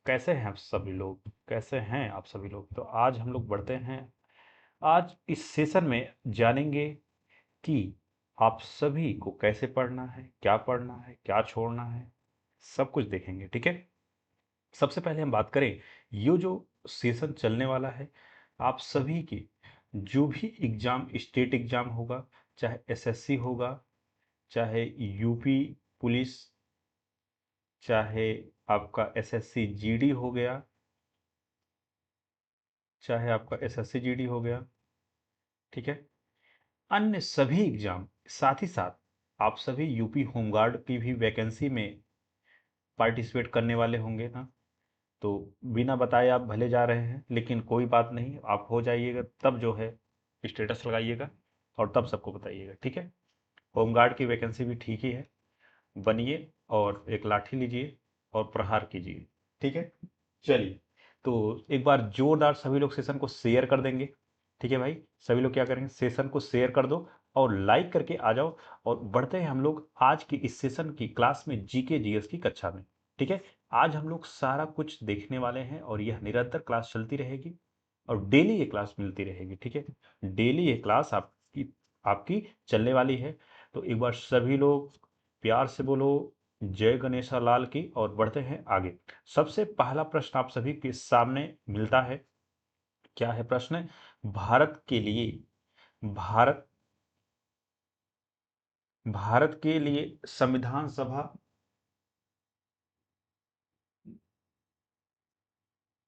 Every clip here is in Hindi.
कैसे हैं आप सभी लोग? कैसे हैं आप सभी लोग? तो आज हम लोग बढ़ते हैं। आज इस सेशन में जानेंगे कि आप सभी को कैसे पढ़ना है, क्या छोड़ना है, सब कुछ देखेंगे। ठीक है। सबसे पहले हम बात करें, ये जो सेशन चलने वाला है, आप सभी की जो भी एग्जाम, स्टेट एग्जाम होगा, चाहे एसएससी होगा, चाहे यूपी पुलिस, चाहे आपका एसएससी जीडी हो गया, चाहे आपका एसएससी जीडी हो गया, ठीक है, अन्य सभी एग्जाम, साथ ही साथ आप सभी यूपी होमगार्ड की भी वैकेंसी में पार्टिसिपेट करने वाले होंगे ना। तो बिना बताए आप भले जा रहे हैं, लेकिन कोई बात नहीं, आप हो जाइएगा तब जो है स्टेटस लगाइएगा और तब सबको बताइएगा। ठीक है। होमगार्ड की वैकेंसी भी ठीक ही है, बनिए और एक लाठी लीजिए और प्रहार कीजिए। ठीक है। चलिए, तो एक बार जोरदार सभी लोग सेशन को शेयर कर देंगे। ठीक है भाई, सभी लोग क्या करेंगे, सेशन को शेयर कर दो और लाइक करके आ जाओ। और बढ़ते हैं हम लोग आज की इस सेशन की क्लास में, जीके जीएस की कक्षा में। ठीक है। आज हम लोग सारा कुछ देखने वाले हैं और यह निरंतर क्लास चलती रहेगी और डेली ये क्लास मिलती रहेगी। ठीक है। डेली ये क्लास आपकी आपकी चलने वाली है। तो एक बार सभी लोग प्यार से बोलो जय गणेशा लाल की, और बढ़ते हैं आगे। सबसे पहला प्रश्न आप सभी के सामने मिलता है। क्या है प्रश्न? भारत के लिए, भारत भारत के लिए संविधान सभा,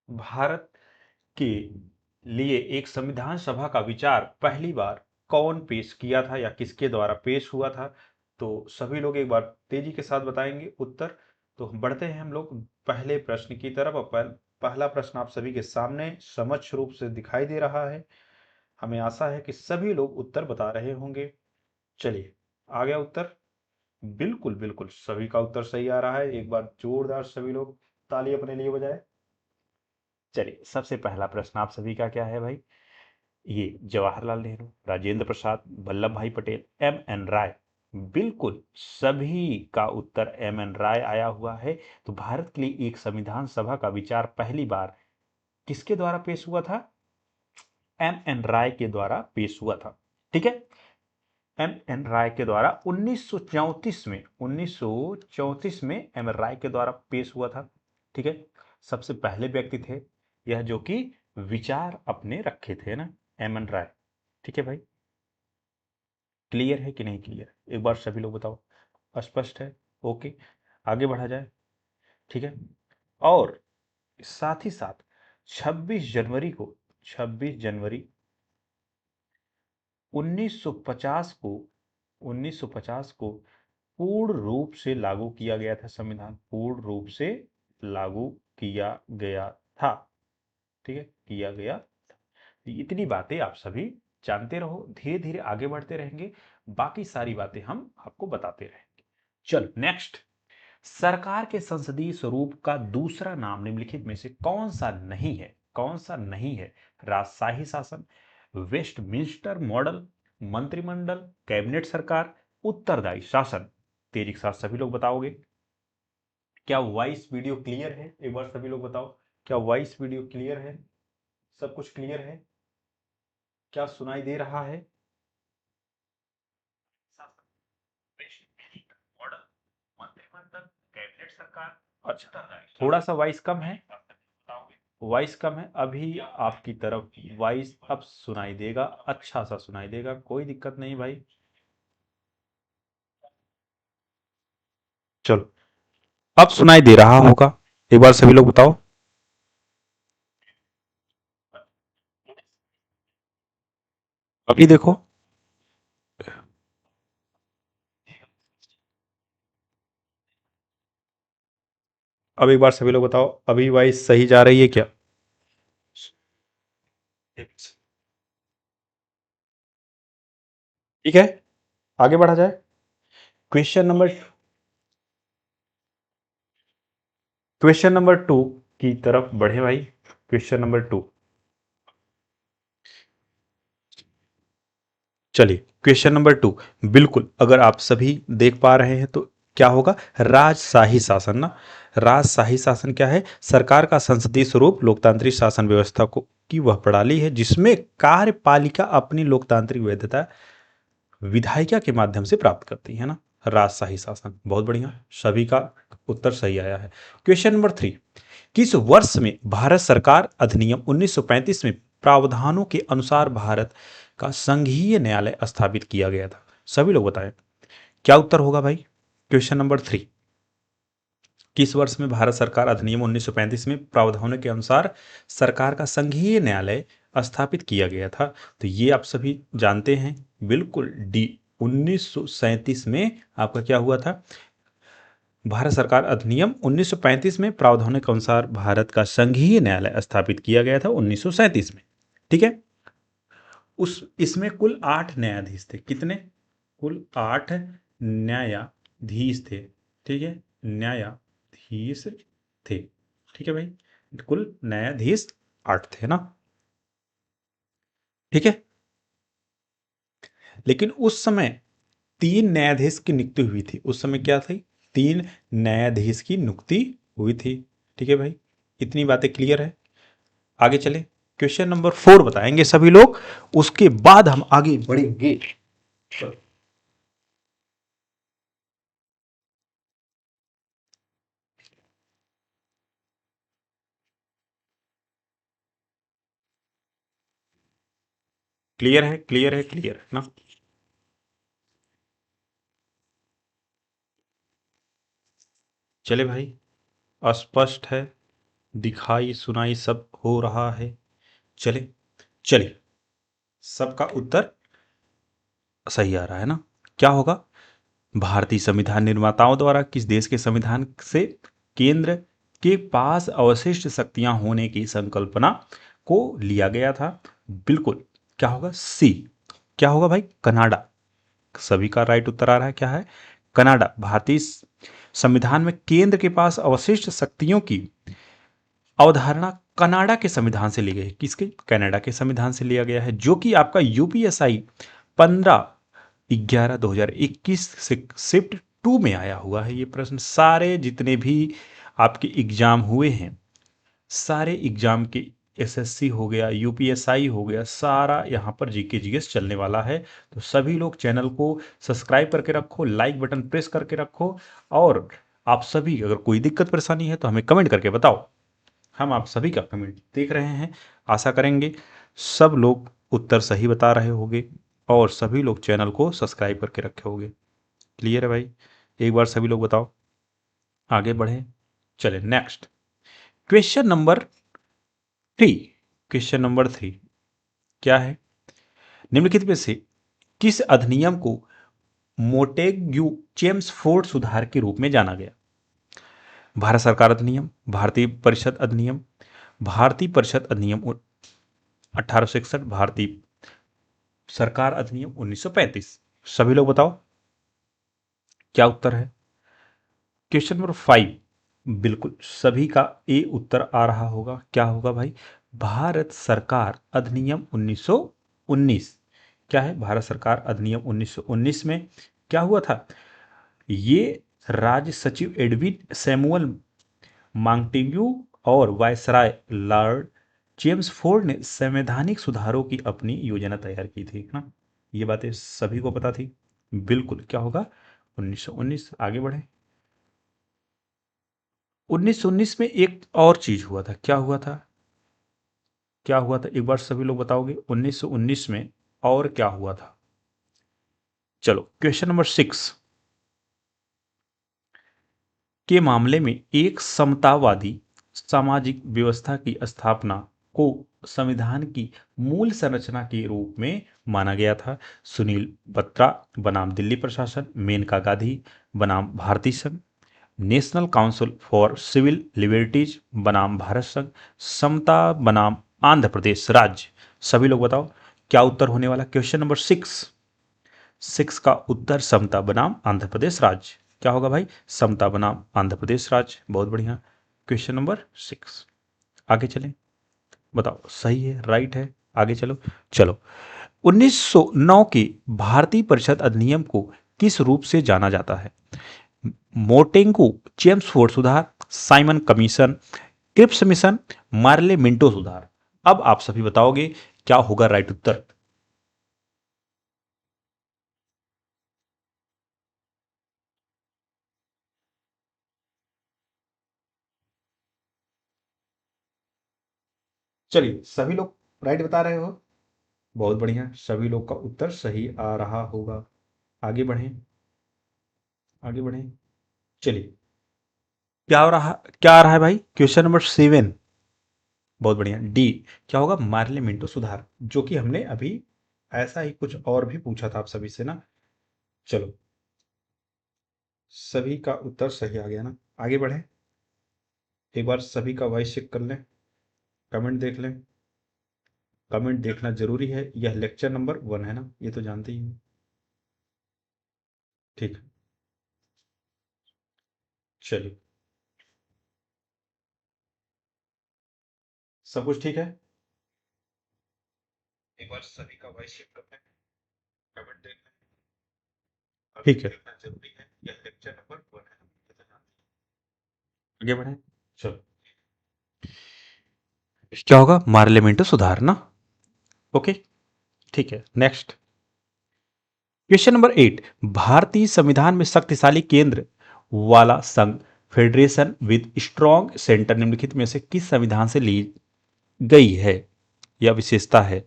भारत के लिए एक संविधान सभा का विचार पहली बार कौन पेश किया था या किसके द्वारा पेश हुआ था? तो सभी लोग एक बार तेजी के साथ बताएंगे उत्तर। तो बढ़ते हैं हम लोग पहले प्रश्न की तरफ। और पहला प्रश्न आप सभी के सामने समक्ष रूप से दिखाई दे रहा है। हमें आशा है कि सभी लोग उत्तर बता रहे होंगे। चलिए, आ गया उत्तर। बिल्कुल बिल्कुल सभी का उत्तर सही आ रहा है। एक बार जोरदार सभी लोग ताली अपने लिए बजाए। चलिए, सबसे पहला प्रश्न आप सभी का क्या है भाई? ये जवाहरलाल नेहरू, राजेंद्र प्रसाद, वल्लभ भाई पटेल, एम एन राय। बिल्कुल सभी का उत्तर एम एन राय आया हुआ है। तो भारत के लिए एक संविधान सभा का विचार पहली बार किसके द्वारा पेश हुआ था? एम एन राय के द्वारा पेश हुआ था। ठीक है। एम एन राय के द्वारा 1934 में, 1934 में एम एन राय के द्वारा पेश हुआ था। ठीक है। सबसे पहले व्यक्ति थे यह जो कि विचार अपने रखे थे ना, एम एन राय। ठीक है भाई, क्लियर है कि नहीं क्लियर? एक बार सभी लोग बताओ, स्पष्ट है? ओके, आगे बढ़ा जाए। ठीक है। और साथ ही साथ 26 जनवरी को, 26 जनवरी 1950 को, 1950 को पूर्ण रूप से लागू किया गया था संविधान, पूर्ण रूप से लागू किया गया था। ठीक है, किया गया। इतनी बातें आप सभी जानते रहो, धीरे धीरे आगे बढ़ते रहेंगे, बाकी सारी बातें हम आपको बताते रहेंगे। चलो नेक्स्ट। सरकार के संसदीय स्वरूप का दूसरा नाम निम्नलिखित में से कौन सा नहीं है? कौन सा नहीं है? राजशाही शासन, वेस्टमिंस्टर मॉडल, मंत्रिमंडल, कैबिनेट सरकार, उत्तरदायी शासन। तेजी के साथ सभी लोग बताओगे। क्या वॉइस वीडियो क्लियर है? एक बार सभी लोग बताओ, क्या वॉइस वीडियो क्लियर है? सब कुछ क्लियर है? क्या सुनाई दे रहा है? मॉडल, मंत्रिमंडल, कैबिनेट सरकार। अच्छा, थोड़ा सा वॉइस कम है, वॉइस कम है अभी आपकी तरफ। वॉइस अब सुनाई देगा, अच्छा सा सुनाई देगा, कोई दिक्कत नहीं भाई। चलो, अब सुनाई दे रहा होगा, एक बार सभी लोग बताओ। अभी देखो, अब एक बार सभी लोग बताओ, अभी वॉइस सही जा रही है क्या? ठीक है, आगे बढ़ा जाए। क्वेश्चन नंबर क्वेश्चन नंबर 2 की तरफ बढ़े भाई। Question number 2। चलिए, क्वेश्चन नंबर 2। बिल्कुल, अगर आप सभी देख पा रहे हैं तो क्या होगा? राजशाही शासन ना, राजशाही शासन क्या है? सरकार का संसदीय स्वरूप लोकतांत्रिक शासन व्यवस्था को की वह प्रणाली है जिसमें कार्यपालिका अपनी लोकतांत्रिक वैधता विधायिका के माध्यम से प्राप्त करती है ना। राजशाही शासन, बहुत बढ़िया, सभी का उत्तर सही आया है। क्वेश्चन नंबर 3, किस वर्ष में भारत सरकार अधिनियम 1935 में प्रावधानों के अनुसार भारत का संघीय न्यायालय स्थापित किया गया था? सभी लोग बताएं क्या उत्तर होगा भाई। क्वेश्चन नंबर 3, किस वर्ष में भारत सरकार अधिनियम 1935 में प्रावधानों के अनुसार सरकार का संघीय न्यायालय स्थापित किया गया था? तो ये आप सभी जानते हैं, बिल्कुल डी, 1937 में आपका क्या हुआ था? भारत सरकार अधिनियम 1935 में प्रावधानों के अनुसार भारत का संघीय न्यायालय स्थापित किया गया था 1937 में। ठीक है, उस इसमें कुल 8 न्यायाधीश थे। कितने? कुल 8 न्यायाधीश थे। ठीक है, न्यायाधीश थे। ठीक है भाई, कुल न्यायाधीश 8 थे ना। ठीक है, लेकिन उस समय 3 न्यायाधीश की नियुक्ति हुई थी। उस समय क्या थी? 3 न्यायाधीश की नियुक्ति हुई थी। ठीक है भाई, इतनी बातें क्लियर है। आगे चले, क्वेश्चन नंबर 4 बताएंगे सभी लोग, उसके बाद हम आगे बढ़ेंगे। क्लियर है, क्लियर है, क्लियर है ना। चले भाई, स्पष्ट है, दिखाई सुनाई सब हो रहा है। चले चलिए, सबका उत्तर सही आ रहा है ना। क्या होगा? भारतीय संविधान निर्माताओं द्वारा किस देश के संविधान से केंद्र के पास अवशिष्ट शक्तियां होने की संकल्पना को लिया गया था? बिल्कुल, क्या होगा? सी। क्या होगा भाई? कनाडा। सभी का राइट उत्तर आ रहा है, क्या है? कनाडा। भारतीय संविधान में केंद्र के पास अवशिष्ट शक्तियों की अवधारणा कनाडा के संविधान से ली गई है। किसके? कनाडा के संविधान से लिया गया है, जो कि आपका यूपीएसआई 15/11/2021 से शिफ्ट 2 में आया हुआ है। ये प्रश्न सारे जितने भी आपके एग्जाम हुए हैं, सारे एग्जाम के, एसएससी हो गया, यूपीएसआई हो गया, सारा यहाँ पर जीके जीएस चलने वाला है। तो सभी लोग चैनल को सब्सक्राइब करके रखो, लाइक बटन प्रेस करके रखो, और आप सभी अगर कोई दिक्कत परेशानी है तो हमें कमेंट करके बताओ। हम आप सभी का कमेंट देख रहे हैं। आशा करेंगे सब लोग उत्तर सही बता रहे होंगे और सभी लोग चैनल को सब्सक्राइब करके रखे होंगे। क्लियर है भाई? एक बार सभी लोग बताओ, आगे बढ़े। चले next, question number 3। Question number 3 क्या है? निम्नलिखित में से किस अधिनियम को मोटेग्यू चेम्सफोर्ड सुधार के रूप में जाना गया? भारत सरकार अधिनियम, भारतीय परिषद अधिनियम, भारतीय परिषद अधिनियम 1861, भारतीय सरकार अधिनियम 1935। सभी लोग बताओ क्या उत्तर है। क्वेश्चन नंबर 5, बिल्कुल सभी का ए उत्तर आ रहा होगा। क्या होगा भाई? भारत सरकार अधिनियम 1919। क्या है? भारत सरकार अधिनियम 1919 में क्या हुआ था? ये राज्य सचिव एडविन सैमुअल मांटेग्यू और वायसराय लॉर्ड चेम्सफोर्ड ने संवैधानिक सुधारों की अपनी योजना तैयार की थी ना। ये बातें सभी को पता थी। बिल्कुल, क्या होगा? 1919। आगे बढ़े, 1919 में एक और चीज हुआ था। क्या हुआ था? क्या हुआ था? एक बार सभी लोग बताओगे 1919 में और क्या हुआ था? चलो, क्वेश्चन नंबर 6 के मामले में एक समतावादी सामाजिक व्यवस्था की स्थापना को संविधान की मूल संरचना के रूप में माना गया था। सुनील बत्रा बनाम दिल्ली प्रशासन, मेनका गांधी बनाम भारतीय संघ, national council for civil liberties बनाम भारत संघ, समता बनाम आंध्र प्रदेश राज्य। सभी लोग बताओ क्या उत्तर होने वाला। क्वेश्चन नंबर 6 का उत्तर समता बनाम आंध्र प्रदेश राज्य। क्या होगा भाई? समता बनाम आंध्र प्रदेश राज्य। बहुत बढ़िया, क्वेश्चन नंबर 6। आगे चलें, बताओ सही है, राइट है। आगे चलो। चलो, 1909 के भारतीय परिषद अधिनियम को किस रूप से जाना जाता है? मोटेंको चेम्सफोर्ड सुधार, Simon commission, Cripps mission, Morley Minto सुधार। अब आप सभी बताओगे क्या होगा राइट उत्तर। चलिए, सभी लोग राइट बता रहे हो, बहुत बढ़िया, सभी लोग का उत्तर सही आ रहा होगा। आगे बढ़ें, आगे बढ़ें। चलिए, क्या हो रहा, क्या आ रहा है भाई, क्वेश्चन नंबर 7। बहुत बढ़िया, डी। क्या होगा, मार्ले मिंटो सुधार, जो कि हमने अभी ऐसा ही कुछ और भी पूछा था आप सभी से ना। चलो, सभी का उत्तर सही आ गया ना। आगे बढ़े, एक बार सभी का वॉइस चेक कर लें, कमेंट देख लें। कमेंट देखना जरूरी है, यह लेक्चर नंबर 1 है ना, ये तो जानते ही हैं। ठीक है, चलिए, सब कुछ ठीक है। एक बार सभी का वॉइस चेक कर लें, कमेंट देख लें। ठीक है, देखना जरूरी है, यह लेक्चर नंबर 1 है ना, ये तो जानते हैं। आगे बढ़े, चलो, क्या होगा, मार्लियामेंटो सुधार ना। ओके, ठीक है, नेक्स्ट। Question number 8। भारतीय संविधान में शक्तिशाली केंद्र वाला संघ, फेडरेशन विद स्ट्रॉन्ग सेंटर, निम्नलिखित में से किस संविधान से ली गई है या विशेषता है।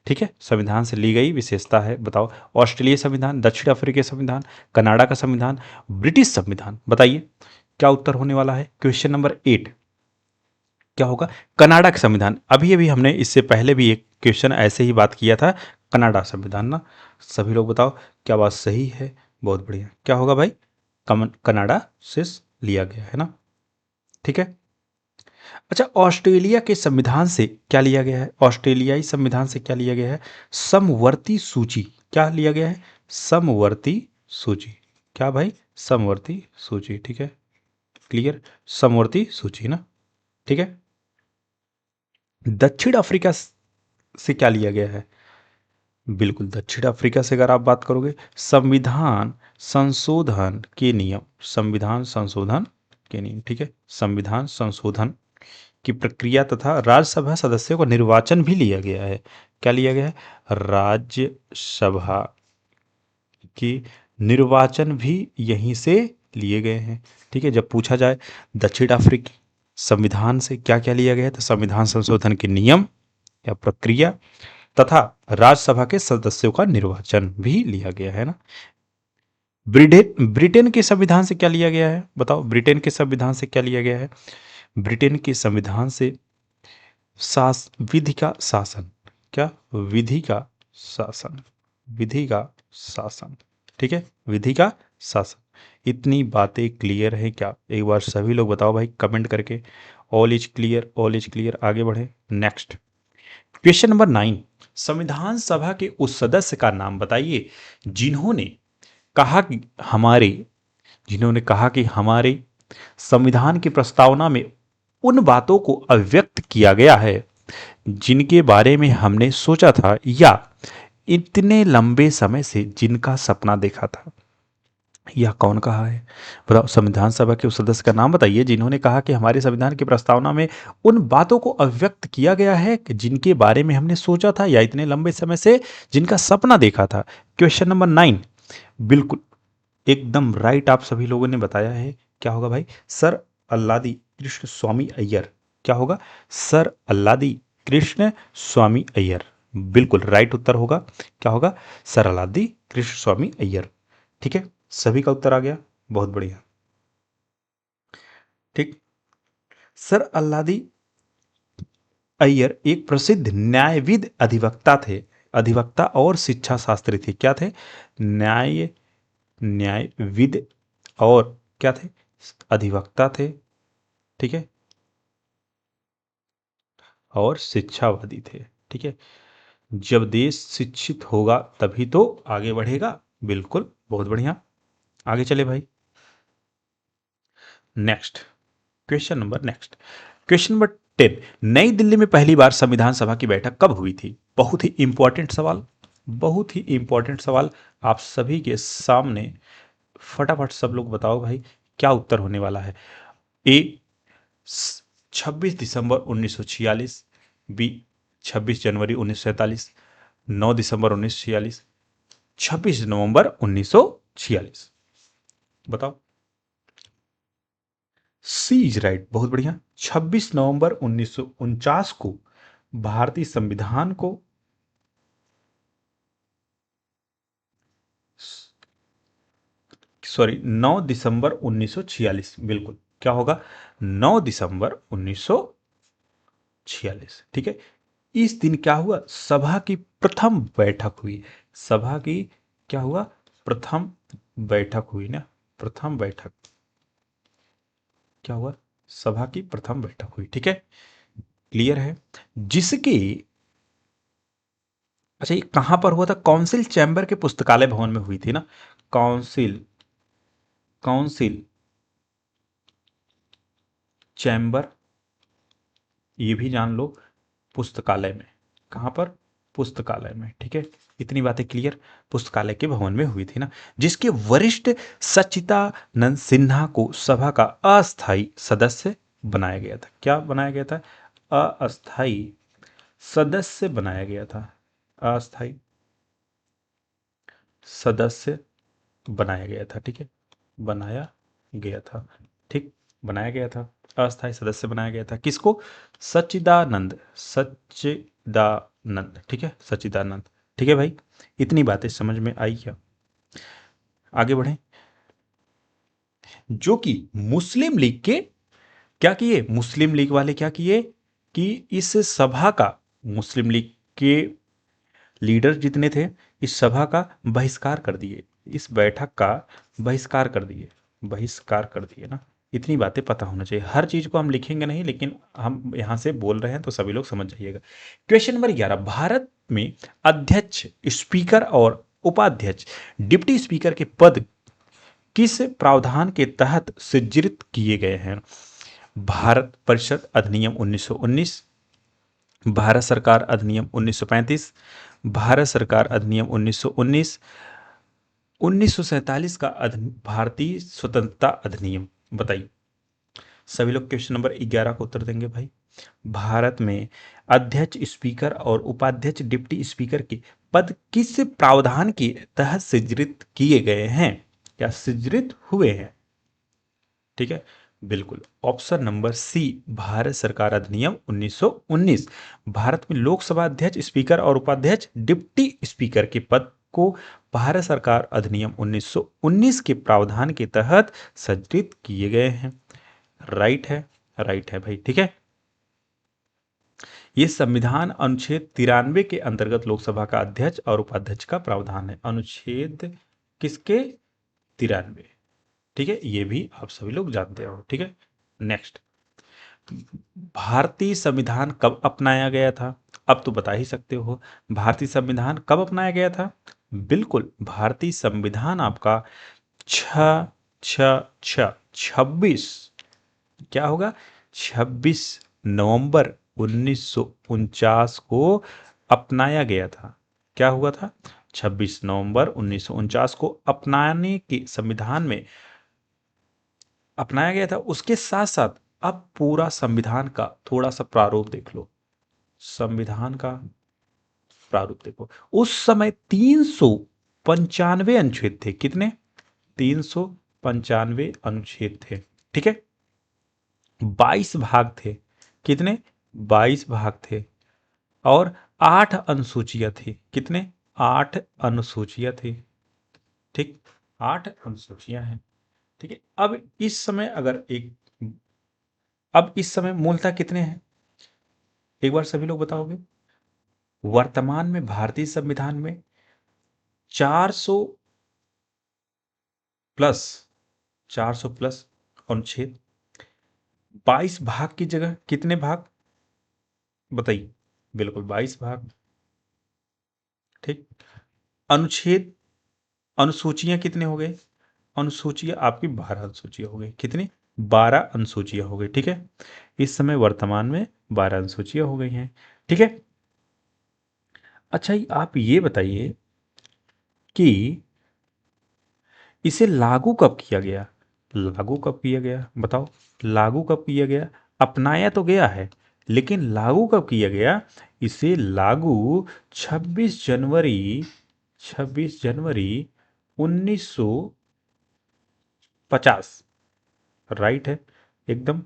ठीक है, संविधान से ली गई विशेषता है, बताओ। ऑस्ट्रेलिया संविधान, दक्षिण अफ्रीकी संविधान, कनाडा का संविधान, ब्रिटिश संविधान, बताइए क्या उत्तर होने वाला है। क्वेश्चन नंबर 8 क्या होगा, कनाडा का संविधान। अभी अभी हमने इससे पहले भी एक क्वेश्चन ऐसे ही बात किया था, कनाडा संविधान ना। सभी लोग बताओ क्या बात सही है, बहुत बढ़िया। क्या होगा भाई, कनाडा से लिया गया है ना। ठीक है, अच्छा, ऑस्ट्रेलिया के संविधान से क्या लिया गया है, ऑस्ट्रेलियाई संविधान से क्या लिया गया है, समवर्ती सूची। क्या लिया गया है, समवर्ती सूची। क्या भाई, समवर्ती सूची, ठीक है, क्लियर, समवर्ती सूची ना। ठीक है, दक्षिण अफ्रीका से क्या लिया गया है, बिल्कुल दक्षिण अफ्रीका से अगर आप बात करोगे, संविधान संशोधन के नियम, संविधान संशोधन के नियम, ठीक है, संविधान संशोधन की प्रक्रिया तथा राज्यसभा सदस्यों का निर्वाचन भी लिया गया है। क्या लिया गया है, राज्यसभा की निर्वाचन भी यहीं से लिए गए हैं। ठीक है, जब पूछा जाए दक्षिण अफ्रीकी संविधान से क्या क्या लिया गया है, तो संविधान संशोधन के नियम या प्रक्रिया तथा राज्यसभा के सदस्यों का निर्वाचन भी लिया गया है ना। ब्रिटेन ब्रिटेन के संविधान से क्या लिया गया है, बताओ, ब्रिटेन के संविधान से क्या लिया गया है। ब्रिटेन के संविधान से विधि का शासन। क्या, विधि का शासन, विधि का शासन, ठीक है, विधि का शासन। इतनी बातें क्लियर है क्या, एक बार सभी लोग बताओ भाई कमेंट करके, all is clear, all is clear. आगे बढ़े, नेक्स्ट। Question number 9। संविधान सभा के उस सदस्य का नाम बताइए जिन्होंने कहा कि हमारे जिन्होंने कहा कि हमारे संविधान की प्रस्तावना में उन बातों को अव्यक्त किया गया है जिनके बारे में हमने सोचा था या इतने लंबे समय से जिनका सपना देखा था। यह कौन कहा है, बताओ। संविधान सभा के उस सदस्य का नाम बताइए जिन्होंने कहा कि हमारे संविधान की प्रस्तावना में उन बातों को अव्यक्त किया गया है कि जिनके बारे में हमने सोचा था या इतने लंबे समय से जिनका सपना देखा था। क्वेश्चन नंबर 9, बिल्कुल एकदम राइट आप सभी लोगों ने बताया है। क्या होगा भाई, सर अल्लादी कृष्ण स्वामी अय्यर। क्या होगा, सर अल्लादी कृष्ण स्वामी अय्यर, बिल्कुल राइट उत्तर होगा। क्या होगा, सर अल्लादी कृष्ण स्वामी अय्यर। ठीक है, सभी का उत्तर आ गया, बहुत बढ़िया। ठीक, सर अल्लादी अय्यर एक प्रसिद्ध न्यायविद अधिवक्ता थे, अधिवक्ता और शिक्षा शास्त्री थे। क्या थे, न्यायविद और क्या थे, अधिवक्ता थे। ठीक है, और शिक्षावादी थे। ठीक है, जब देश शिक्षित होगा तभी तो आगे बढ़ेगा, बिल्कुल, बहुत बढ़िया। आगे चले भाई, next question number, next question number 10। नई दिल्ली में पहली बार संविधान सभा की बैठक कब हुई थी, बहुत ही इंपॉर्टेंट सवाल, बहुत ही इंपॉर्टेंट सवाल आप सभी के सामने फटाफट सब लोग बताओ भाई, क्या उत्तर होने वाला है? ए 26 दिसंबर 1946, बी 26 जनवरी 1947, 9 दिसंबर 1946, 26 नवंबर 1946। बताओ। सी इज राइट, बहुत बढ़िया। 26 नवंबर 1949 को भारतीय संविधान को, सॉरी, 9 दिसंबर 1946, बिल्कुल क्या होगा? 9 दिसंबर 1946, ठीक है। इस दिन क्या हुआ? सभा की प्रथम बैठक हुई। सभा की क्या हुआ? प्रथम बैठक हुई ना, प्रथम बैठक, क्या हुआ? सभा की प्रथम बैठक हुई, ठीक है, क्लियर है। जिसकी, अच्छा, ये कहां पर हुआ था? काउंसिल चैम्बर के पुस्तकालय भवन में हुई थी ना, काउंसिल, काउंसिल चैम्बर, ये भी जान लो, पुस्तकालय में। कहां पर? पुस्तकालय में, ठीक है। इतनी बातें क्लियर, पुस्तकालय के भवन में हुई थी ना, जिसके वरिष्ठ सच्चिदानंद सिन्हा को सभा का अस्थायी सदस्य बनाया गया था। क्या बनाया गया था? अस्थायी सदस्य बनाया गया था। अस्थायी सदस्य बनाया गया था, ठीक है, बनाया गया था, ठीक, बनाया गया था, अस्थायी सदस्य बनाया गया था। किसको? सच्चिदानंद, सच्चिदानंद, ठीक है, सच्चिदानंद, ठीक है भाई। इतनी बातें समझ में आई क्या? आगे बढ़ें। जो कि मुस्लिम लीग के, क्या किए? मुस्लिम लीग वाले क्या किए कि इस सभा का, मुस्लिम लीग के लीडर जितने थे, इस सभा का बहिष्कार कर दिए, इस बैठक का बहिष्कार कर दिए, बहिष्कार कर दिए ना। इतनी बातें पता होना चाहिए, हर चीज को हम लिखेंगे नहीं, लेकिन हम यहां से बोल रहे हैं तो सभी लोग समझ जाइएगा। क्वेश्चन नंबर 11, भारत में अध्यक्ष, स्पीकर और उपाध्यक्ष, डिप्टी स्पीकर के पद किस प्रावधान के तहत सृजित किए गए हैं? भारत परिषद अधिनियम 1919, भारत सरकार अधिनियम 1935, भारत सरकार अधिनियम 1919, 1947 का भारतीय स्वतंत्रता अधिनियम। बताइए, सभी लोग क्वेश्चन नंबर 11 को उत्तर देंगे भाई। भारत में अध्यक्ष, स्पीकर और उपाध्यक्ष, डिप्टी स्पीकर के पद किस प्रावधान के तहत सृजित किए गए हैं या सृजित हुए हैं? ठीक है, बिल्कुल ऑप्शन नंबर सी, भारत सरकार अधिनियम 1919। भारत में लोकसभा अध्यक्ष, स्पीकर और उपाध्यक्ष, डिप्टी स्पीकर के पद को भारत सरकार अधिनियम 1919 के प्रावधान के तहत सृजित किए गए हैं। राइट है, राइट है भाई, ठीक है। ये संविधान अनुच्छेद 93 के अंतर्गत लोकसभा का अध्यक्ष और उपाध्यक्ष का प्रावधान है। अनुच्छेद किसके? 93, ठीक है, ये भी आप सभी लोग जानते हो, ठीक है। नेक्स्ट, भारतीय संविधान कब अपनाया गया था? अब तो बता ही सकते हो, भारतीय संविधान कब अपनाया गया था? बिल्कुल, भारतीय संविधान आपका छ छ छ 26, क्या होगा? 26 नवंबर 1949 को अपनाया गया था। क्या हुआ था? 26 नवंबर 1949 को अपनाने के, संविधान में अपनाया गया था। उसके साथ साथ अब पूरा संविधान का थोड़ा सा प्रारूप देख लो, संविधान का प्रारूप देखो। उस समय 395 अनुच्छेद थे। कितने? 395 अनुच्छेद थे, ठीक है। 22 भाग थे। कितने? 22 भाग थे। और 8 अनुसूचियां थी। कितने? 8 अनुसूचियां थी, ठीक, 8 अनुसूचियां हैं, ठीक है। अब इस समय मूलतः कितने हैं? एक बार सभी लोग बताओगे। वर्तमान में भारतीय संविधान में 400 प्लस, 400 प्लस अनुच्छेद, 22 भाग की जगह कितने भाग? बताइए। बिल्कुल 22 भाग, ठीक। अनुच्छेद, अनुसूचियां कितने हो गए? अनुसूचियां आपकी 12 अनुसूचियां हो गई। कितनी? 12 अनुसूचियां हो गई, ठीक है। इस समय वर्तमान में 12 अनुसूचियां हो गई हैं, ठीक है। अच्छा, आप ये बताइए कि इसे लागू कब किया गया? लागू कब किया गया बताओ? लागू कब किया गया? अपनाया तो गया है, लेकिन लागू कब किया गया? इसे लागू 26 जनवरी 26 जनवरी 1950। राइट है, एकदम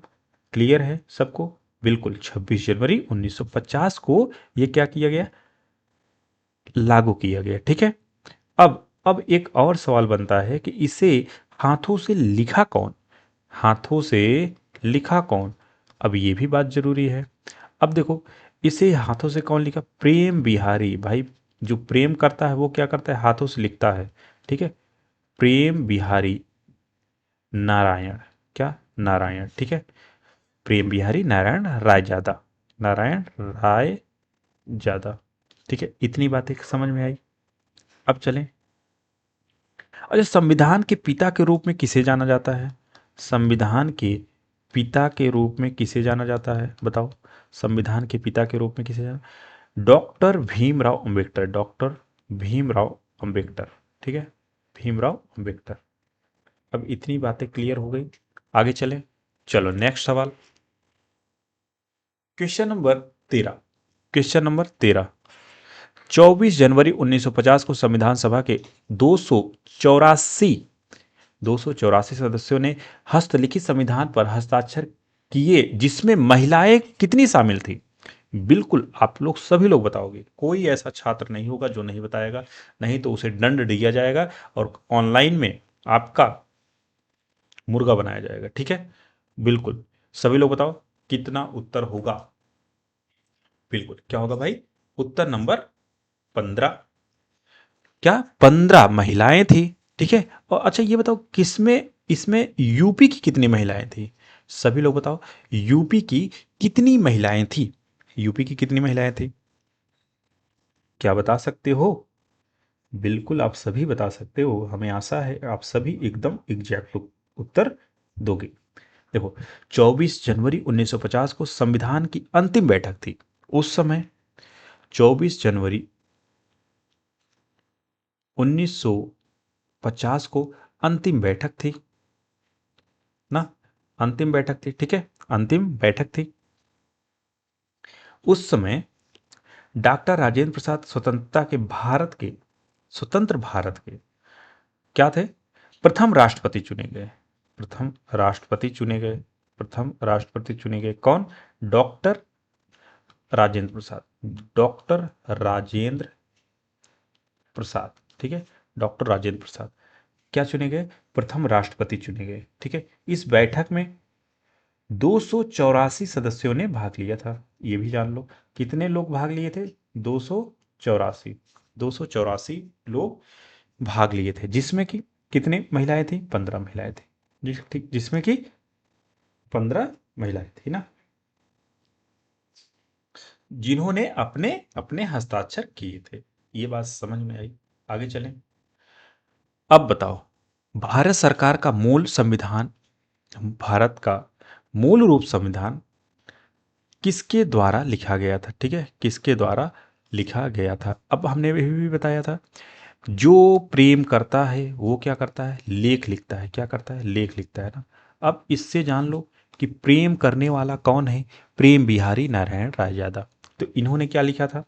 क्लियर है सबको? बिल्कुल 26 जनवरी 1950 को ये क्या किया गया? लागू किया गया। ठीक है। अब एक और सवाल बनता है कि इसे हाथों से लिखा कौन? हाथों से लिखा कौन? अब ये भी बात जरूरी है। अब देखो, इसे हाथों से कौन लिखा? प्रेम बिहारी। भाई, जो प्रेम करता है वो क्या करता है? हाथों से लिखता है। ठीक है। प्रेम बिहारी नारायण। क्या? नारायण। ठीक है। प्रेम बिहारी नारायण राय ज्यादा। नारायण राय ज्यादा। ठीक है, इतनी बातें समझ में आई। अब चलें। अच्छा, संविधान के पिता के रूप में किसे जाना जाता है? संविधान के पिता के रूप में किसे जाना जाता है बताओ? संविधान के पिता के रूप में किसे जाना? डॉक्टर भीमराव अंबेडकर। डॉक्टर भीमराव अंबेडकर। ठीक है, भीमराव अंबेडकर। अब इतनी बातें क्लियर हो गई। आगे चलें। चलो नेक्स्ट सवाल। Question number 13। Question number 13। 24 जनवरी 1950 को संविधान सभा के 284 284 सदस्यों ने हस्तलिखित संविधान पर हस्ताक्षर किए, जिसमें महिलाएं कितनी शामिल थी? बिल्कुल आप लोग सभी लोग बताओगे, कोई ऐसा छात्र नहीं होगा जो नहीं बताएगा, नहीं तो उसे दंड दिया जाएगा और ऑनलाइन में आपका मुर्गा बनाया जाएगा। ठीक है, बिल्कुल सभी लोग बताओ कितना उत्तर होगा? बिल्कुल क्या होगा भाई? उत्तर नंबर 15। क्या? 15 महिलाएं थी। ठीक है। और अच्छा ये बताओ, किसमें इसमें यूपी की कितनी महिलाएं थी? सभी लोग बताओ, यूपी की कितनी महिलाएं थी? यूपी की कितनी महिलाएं थी? क्या बता सकते हो? बिल्कुल आप सभी बता सकते हो, हमें आशा है आप सभी एकदम एग्जैक्ट उत्तर दोगे। देखो, 24 जनवरी 1950 को संविधान की अंतिम बैठक थी। उस समय 24 जनवरी 1950 को अंतिम बैठक थी ना? अंतिम बैठक थी। ठीक है, अंतिम बैठक थी। उस समय डॉक्टर राजेंद्र प्रसाद स्वतंत्र भारत के क्या थे? प्रथम राष्ट्रपति चुने गए। प्रथम राष्ट्रपति चुने गए। प्रथम राष्ट्रपति चुने गए कौन? डॉक्टर राजेंद्र प्रसाद। डॉक्टर राजेंद्र प्रसाद। ठीक है, डॉक्टर राजेंद्र प्रसाद क्या चुने गए? प्रथम राष्ट्रपति चुने गए। ठीक है। इस बैठक में 284 सदस्यों ने भाग लिया था। ये भी जान लो, कितने लोग भाग लिए थे? 284। 284 लोग भाग लिए थे, जिसमें कि कितनी महिलाएं थी? 15 महिलाएं थी। ठीक, जिसमें कि 15 महिलाएं थी ना, जिन्होंने अपने अपने हस्ताक्षर किए थे। ये बात समझ में आई। आगे चलें। अब बताओ, भारत सरकार का मूल संविधान, भारत का मूल रूप संविधान किसके द्वारा लिखा गया था? ठीक है, किसके द्वारा लिखा गया था? अब हमने भी बताया था, जो प्रेम करता है वो क्या करता है? लेख लिखता है। क्या करता है? लेख लिखता है ना। अब इससे जान लो कि प्रेम करने वाला कौन है? प्रेम बिहारी नारायण रायजादा। तो इन्होंने क्या लिखा था?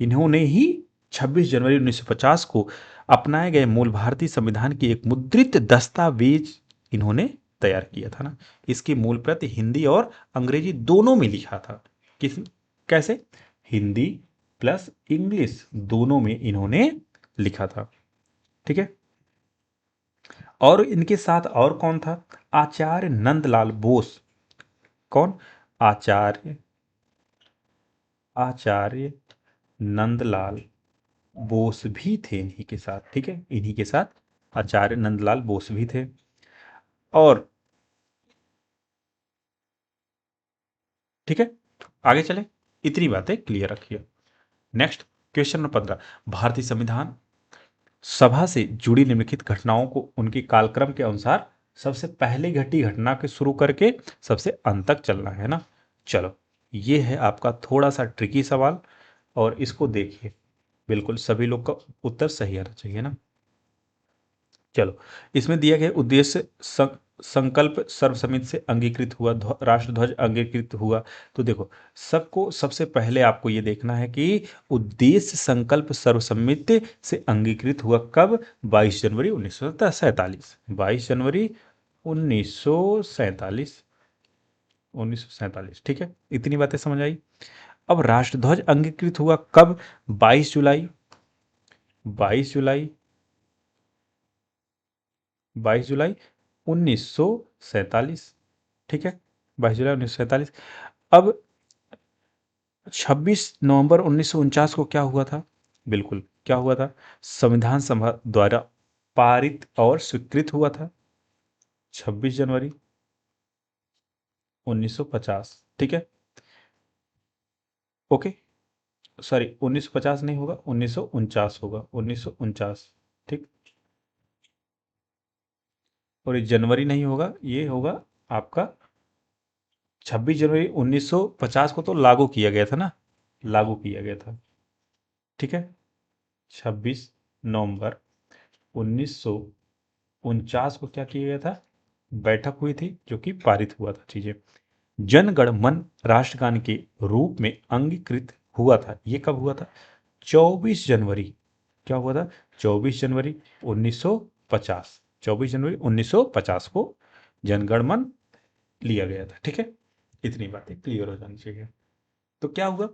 इन्होंने ही 26 जनवरी 1950 को अपनाए गए मूल भारतीय संविधान की एक मुद्रित दस्तावेज इन्होंने तैयार किया था ना। इसकी मूल प्रति हिंदी और अंग्रेजी दोनों में लिखा था। किस कैसे? हिंदी प्लस इंग्लिश दोनों में इन्होंने लिखा था। ठीक है। और इनके साथ और कौन था? आचार्य नंदलाल बोस। कौन? आचार्य आचार्य नंदलाल बोस भी थे इन्हीं के साथ। ठीक है, इन्हीं के साथ आचार्य नंदलाल बोस भी थे। और ठीक है, आगे चले। इतनी बातें क्लियर रखिए। Next, question number 15। भारतीय संविधान सभा से जुड़ी निम्नलिखित घटनाओं को उनके कालक्रम के अनुसार सबसे पहले घटी घटना के शुरू करके सबसे अंत तक चलना है ना। चलो, ये है आपका थोड़ा सा ट्रिकी सवाल, और इसको देखिए, बिल्कुल सभी लोग का उत्तर सही आना चाहिए ना। चलो, इसमें दिया गया उद्देश्य संकल्प सर्वसम्मति से अंगीकृत हुआ, राष्ट्रध्वज अंगीकृत हुआ। तो देखो, सबको सबसे पहले आपको ये देखना है कि उद्देश्य संकल्प सर्वसम्मति से अंगीकृत हुआ कब? 22 जनवरी 1947। 22 जनवरी 1947। 1947, ठीक है, इतनी बातें समझ आई। अब राष्ट्रध्वज अंगीकृत हुआ कब? 22 जुलाई। 22 जुलाई 22 जुलाई 1947, ठीक है, 22 जुलाई 1947। अब 26 नवंबर 1949 को क्या हुआ था? बिल्कुल, क्या हुआ था? संविधान सभा द्वारा पारित और स्वीकृत हुआ था, 26 जनवरी 1950, ठीक है, ओके, सॉरी 1950 नहीं होगा, 1949 होगा, 1949, ठीक। और ये जनवरी नहीं होगा, ये होगा आपका 26 जनवरी 1950 को तो लागू किया गया था ना, लागू किया गया था, ठीक है। 26 नवंबर 1949 को क्या किया गया था? बैठक हुई थी जो कि पारित हुआ था चीजें। जनगण मन राष्ट्रगान के रूप में अंगीकृत हुआ था, ये कब हुआ था? 24 जनवरी, क्या हुआ था? 24 जनवरी 1950, 24 जनवरी 1950 को जनगण मन लिया गया था, ठीक है। इतनी बातें क्लियर हो जानी चाहिए। तो क्या हुआ?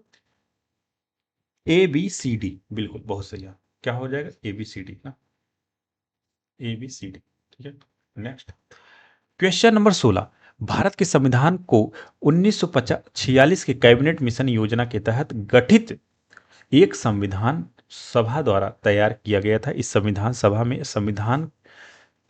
ए बी सी डी, बिल्कुल बहुत सही है, क्या हो जाएगा? ए बी सी डी ना, ए बी सी डी, ठीक है। Next question number 16। भारत के संविधान को 1946 के कैबिनेट मिशन योजना के तहत गठित एक संविधान सभा द्वारा तैयार किया गया था। इस संविधान सभा में संविधान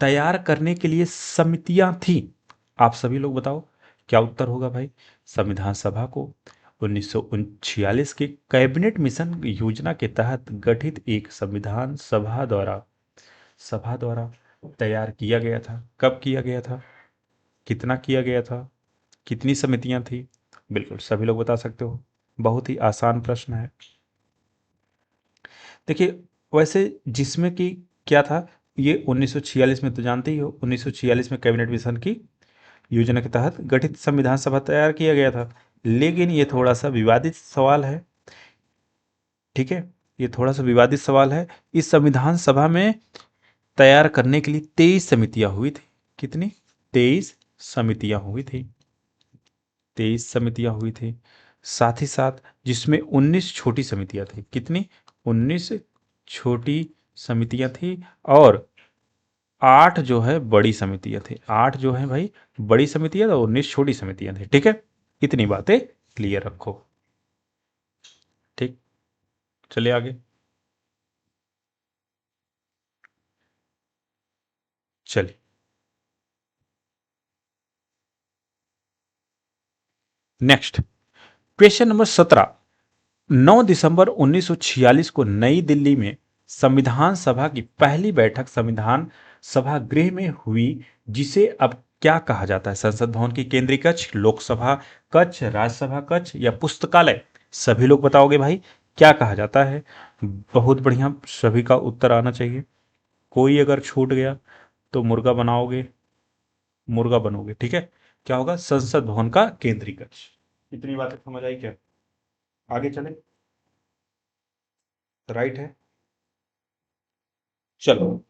तैयार करने के लिए समितियां थी। आप सभी लोग बताओ क्या उत्तर होगा भाई? संविधान सभा को 1946 के कैबिनेट मिशन योजना के तहत गठित एक संविधान सभा द्वारा तैयार किया गया था। कब किया गया था? कितना किया गया था? कितनी समितियां थी? बिल्कुल सभी लोग बता सकते हो, बहुत ही आसान प्रश्न है। देखिए, वैसे जिसमें कि क्या था, ये 1946 में तो जानते ही हो, 1946 में कैबिनेट मिशन की योजना के तहत गठित संविधान सभा तैयार किया गया था। लेकिन ये थोड़ा सा विवादित सवाल है, ठीक है, ये थोड़ा सा विवादित सवाल है। इस संविधान सभा में तैयार करने के लिए 23 समितियां हुई थी। कितनी? 23 समितियां हुई थी, 23 समितियां हुई थी। साथ ही साथ जिसमें 19 छोटी समितियां थी। कितनी? 19 छोटी समितियां थी, और 8 जो है बड़ी समितियां थी। 8 जो है भाई बड़ी समितियां, और 19 छोटी समितियां थी, ठीक है। इतनी बातें क्लियर रखो, ठीक। चलिए आगे, चलिए नेक्स्ट क्वेश्चन नंबर 17। 9 दिसंबर 1946 को नई दिल्ली में संविधान सभा की पहली बैठक संविधान सभा गृह में हुई, जिसे अब क्या कहा जाता है? संसद भवन की केंद्रीय कक्ष, लोकसभा कक्ष, राज्यसभा कक्ष या पुस्तकालय? सभी लोग बताओगे भाई क्या कहा जाता है? बहुत बढ़िया, सभी का उत्तर आना चाहिए। कोई अगर छूट गया तो मुर्गा बनाओगे, मुर्गा बनोगे, ठीक है। क्या होगा? संसद भवन का केंद्रीय कक्ष। इतनी बातें समझ आई क्या? आगे चले, राइट है। चलो,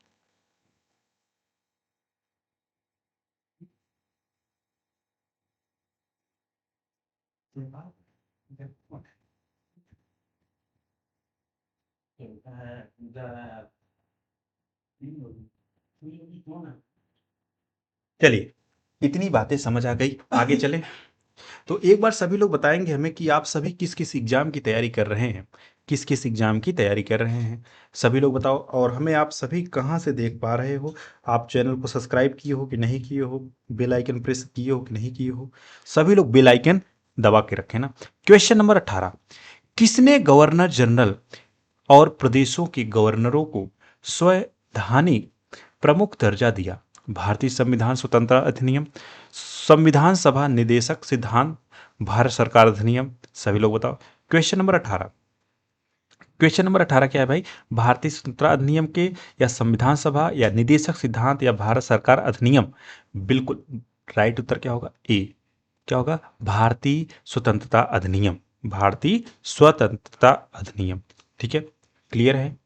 चलिए इतनी बातें समझ आ गई, आगे चले। तो एक बार सभी लोग बताएंगे हमें कि आप सभी किस किस एग्जाम की तैयारी कर रहे हैं, किस किस एग्जाम की तैयारी कर रहे हैं, सभी लोग बताओ। और हमें आप सभी कहाँ से देख पा रहे हो? आप चैनल को सब्सक्राइब किए हो कि नहीं किए हो? बेल आइकन प्रेस किए हो कि नहीं किए हो? सभी लोग बेल आइकन दबा के रखें ना। Question number 18। किसने गवर्नर जनरल और प्रदेशों के गवर्नरों को संवैधानिक प्रमुख दर्जा दिया? भारतीय संविधान स्वतंत्रता अधिनियम, संविधान सभा निदेशक सिद्धांत, भारत सरकार अधिनियम? सभी लोग बताओ। Question number 18। क्वेश्चन नंबर 18 क्या है भाई? भारतीय स्वतंत्रता अधिनियम के या संविधान सभा या निदेशक सिद्धांत या भारत सरकार अधिनियम? बिल्कुल राइट उत्तर क्या होगा? ए। क्या होगा? भारतीय स्वतंत्रता अधिनियम। भारतीय स्वतंत्रता अधिनियम। ठीक है, क्लियर है?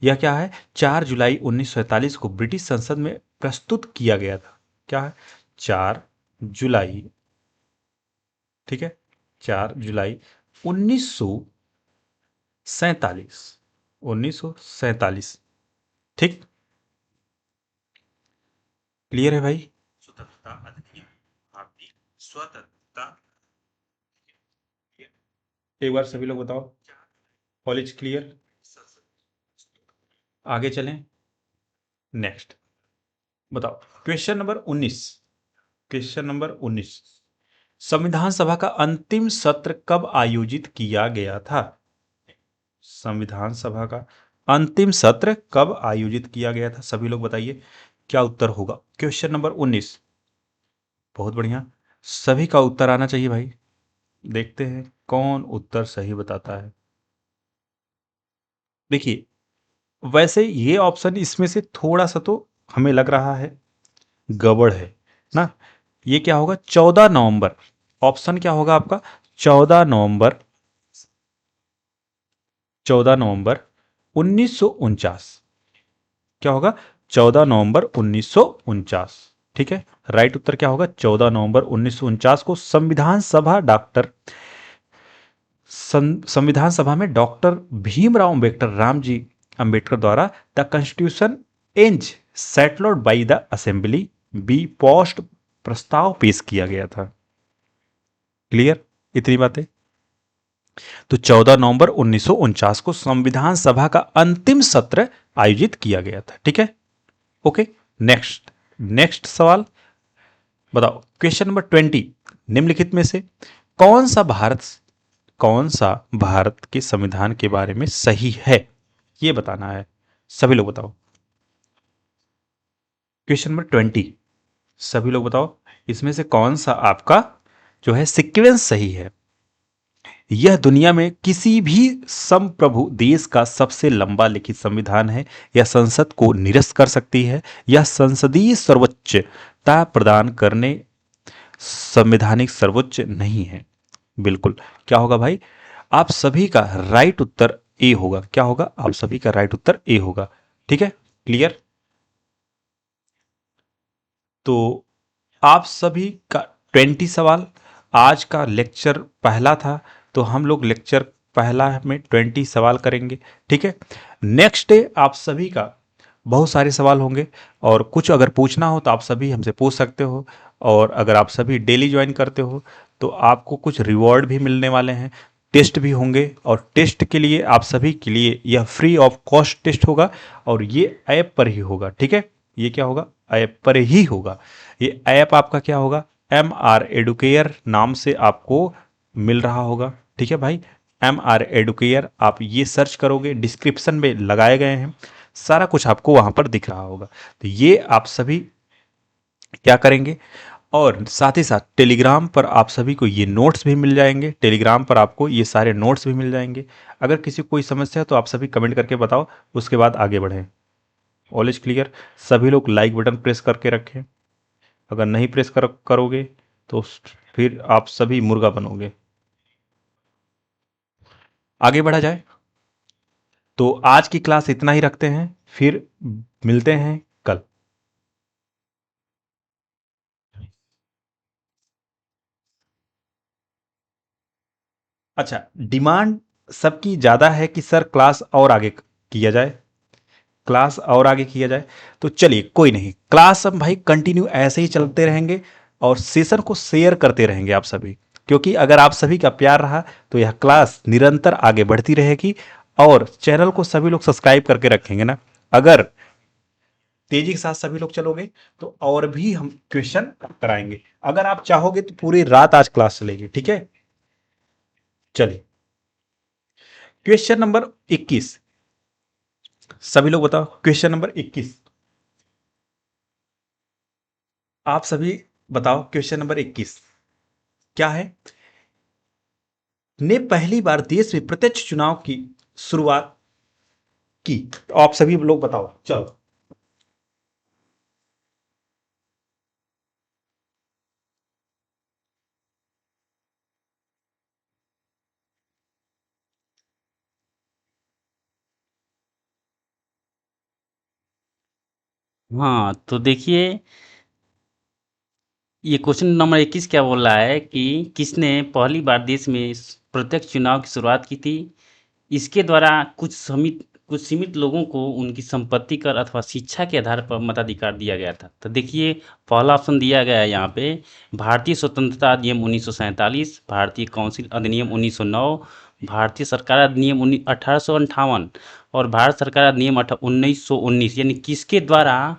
यह क्या है? 4 जुलाई 1947 को ब्रिटिश संसद में प्रस्तुत किया गया था। क्या है? 4 जुलाई, ठीक है, 4 जुलाई 1947, 1947। ठीक, क्लियर है भाई? स्वतंत्रता अधिनियम, भारतीय स्वतंत्रता। एक बार सभी लोग बताओ, कॉलेज क्लियर? आगे चलें, नेक्स्ट बताओ। क्वेश्चन नंबर 19, क्वेश्चन नंबर 19, संविधान सभा का अंतिम सत्र कब आयोजित किया गया था? संविधान सभा का अंतिम सत्र कब आयोजित किया गया था? सभी लोग बताइए क्या उत्तर होगा। क्वेश्चन नंबर 19, बहुत बढ़िया, सभी का उत्तर आना चाहिए भाई। देखते हैं कौन उत्तर सही बताता है। देखिए, वैसे ये ऑप्शन इसमें से थोड़ा सा तो हमें लग रहा है गड़बड़ है ना। ये क्या होगा? 14 नवंबर। ऑप्शन क्या होगा आपका? 14 नवंबर, 14 नवंबर 1949। क्या होगा? 14 नवंबर 1949। ठीक है, राइट उत्तर क्या होगा? 14 नवंबर 1949 को संविधान सभा संविधान सभा में डॉक्टर भीमराव अम्बेडकर, राम जी अम्बेडकर द्वारा the constitution as settled by the assembly बी पोस्ट प्रस्ताव पेश किया गया था। क्लियर? इतनी बातें। तो 14 नवंबर 1949 को संविधान सभा का अंतिम सत्र आयोजित किया गया था। ठीक है, ओके। नेक्स्ट, नेक्स्ट सवाल बताओ। क्वेश्चन नंबर 20, निम्नलिखित में से कौन सा भारत, कौन सा भारत के संविधान के बारे में सही है, ये बताना है। सभी लोग बताओ। क्वेश्चन नंबर 20, सभी लोग बताओ इसमें से कौन सा आपका जो है सीक्वेंस सही है। यह दुनिया में किसी भी संप्रभु देश का सबसे लंबा लिखित संविधान है। यह संसद को निरस्त कर सकती है। यह संसदीय सर्वोच्चता प्रदान करने संवैधानिक सर्वोच्च नहीं है। बिल्कुल, क्या होगा भाई? आप सभी का राइट उत्तर ए होगा। क्या होगा? आप सभी का राइट उत्तर ए होगा। ठीक है, क्लियर? तो आप सभी का 20 सवाल, आज का लेक्चर पहला था, तो हम लोग लेक्चर पहला में 20 सवाल करेंगे। ठीक है, नेक्स्ट डे आप सभी का बहुत सारे सवाल होंगे, और कुछ अगर पूछना हो तो आप सभी हमसे पूछ सकते हो। और अगर आप सभी डेली ज्वाइन करते हो तो आपको कुछ रिवॉर्ड भी मिलने वाले हैं, टेस्ट भी होंगे। और टेस्ट के लिए आप सभी के लिए यह फ्री ऑफ कॉस्ट टेस्ट होगा, और ये ऐप पर ही होगा। ठीक है, ये क्या होगा? ऐप पर ही होगा। ये ऐप आपका क्या होगा? MR एडुकेयर नाम से आपको मिल रहा होगा। ठीक है भाई, MR एडुकेयर आप ये सर्च करोगे, डिस्क्रिप्शन में लगाए गए हैं, सारा कुछ आपको वहां पर दिख रहा होगा। तो ये आप सभी क्या करेंगे, और साथ ही साथ टेलीग्राम पर आप सभी को ये नोट्स भी मिल जाएंगे। टेलीग्राम पर आपको ये सारे नोट्स भी मिल जाएंगे। अगर किसी को कोई समस्या है तो आप सभी कमेंट करके बताओ, उसके बाद आगे बढ़ें। All is clear? सभी लोग लाइक बटन प्रेस करके रखें। अगर नहीं प्रेस करोगे तो फिर आप सभी मुर्गा बनोगे। आगे बढ़ा जाए, तो आज की क्लास इतना ही रखते हैं, फिर मिलते हैं कल। अच्छा, डिमांड सबकी ज़्यादा है कि सर क्लास और आगे किया जाए, क्लास और आगे किया जाए। तो चलिए कोई नहीं, क्लास हम भाई कंटिन्यू ऐसे ही चलते रहेंगे, और सेशन को शेयर करते रहेंगे आप सभी। क्योंकि अगर आप सभी का प्यार रहा तो यह क्लास निरंतर आगे बढ़ती रहेगी। और चैनल को सभी लोग सब्सक्राइब करके रखेंगे ना। अगर तेजी के साथ सभी लोग चलोगे तो और भी हम क्वेश्चन कराएंगे। अगर आप चाहोगे तो पूरी रात आज क्लास चलेगी। ठीक है, चलिए क्वेश्चन नंबर 21, सभी लोग बताओ। क्वेश्चन नंबर 21, आप सभी बताओ। क्वेश्चन नंबर 21 क्या है? ने पहली बार देश में प्रत्यक्ष चुनाव की शुरुआत की? आप सभी लोग बताओ, चलो। हाँ, तो देखिए, ये क्वेश्चन नंबर 21 क्या बोल रहा है कि किसने पहली बार देश में प्रत्यक्ष चुनाव की शुरुआत की थी? इसके द्वारा कुछ सीमित लोगों को उनकी संपत्ति कर अथवा शिक्षा के आधार पर मताधिकार दिया गया था। तो देखिए, पहला ऑप्शन दिया गया है यहाँ पे, भारतीय स्वतंत्रता अधिनियम 1947, भारतीय काउंसिल अधिनियम 1909, भारतीय सरकार अधिनियम 1858 और भारत सरकार अधिनियम 1919। यानी किसके द्वारा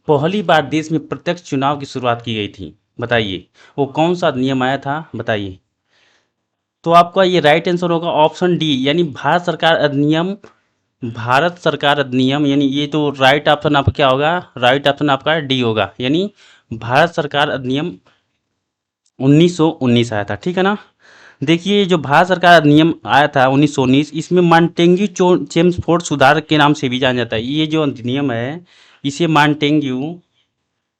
पहली बार देश में प्रत्यक्ष चुनाव की शुरुआत की गई थी? बताइए, वो कौन सा अधिनियम आया था? बताइए। तो आपका ये राइट आंसर होगा ऑप्शन डी, यानी भारत सरकार अधिनियम। भारत सरकार अधिनियम, यानी ये तो राइट ऑप्शन आपका क्या होगा? राइट ऑप्शन आपका डी होगा, यानी भारत सरकार अधिनियम 1919 आया था। ठीक है ना? देखिए, जो भारत सरकार अधिनियम आया था 1919, इसमें मॉन्टेग्यू चेम्सफोर्ड सुधार के नाम से भी जाना जाता है। ये जो अधिनियम है, इसे मॉन्टेग्यू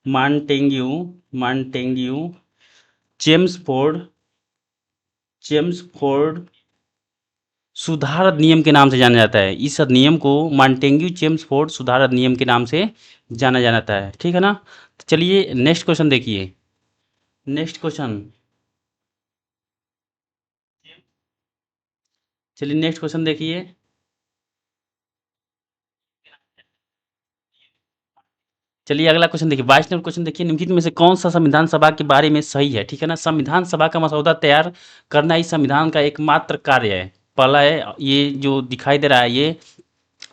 मॉन्टेग्यू चेम्सफोर्ड चेम्सफोर्ड सुधार अधिनियम के नाम से जाना जाता है। इस अधिनियम को मॉन्टेग्यू चेम्सफोर्ड सुधार अधिनियम के नाम से जाना जाता है। ठीक है ना? तो चलिए नेक्स्ट क्वेश्चन देखिए। नेक्स्ट क्वेश्चन, चलिए नेक्स्ट क्वेश्चन देखिए। चलिए अगला क्वेश्चन देखिए। 22 नंबर क्वेश्चन देखिए, निम्नलिखित में से कौन सा संविधान सभा के बारे में सही है? ठीक है ना? संविधान सभा का मसौदा तैयार करना इस संविधान का एकमात्र कार्य है। पहला है, ये जो दिखाई दे रहा है, ये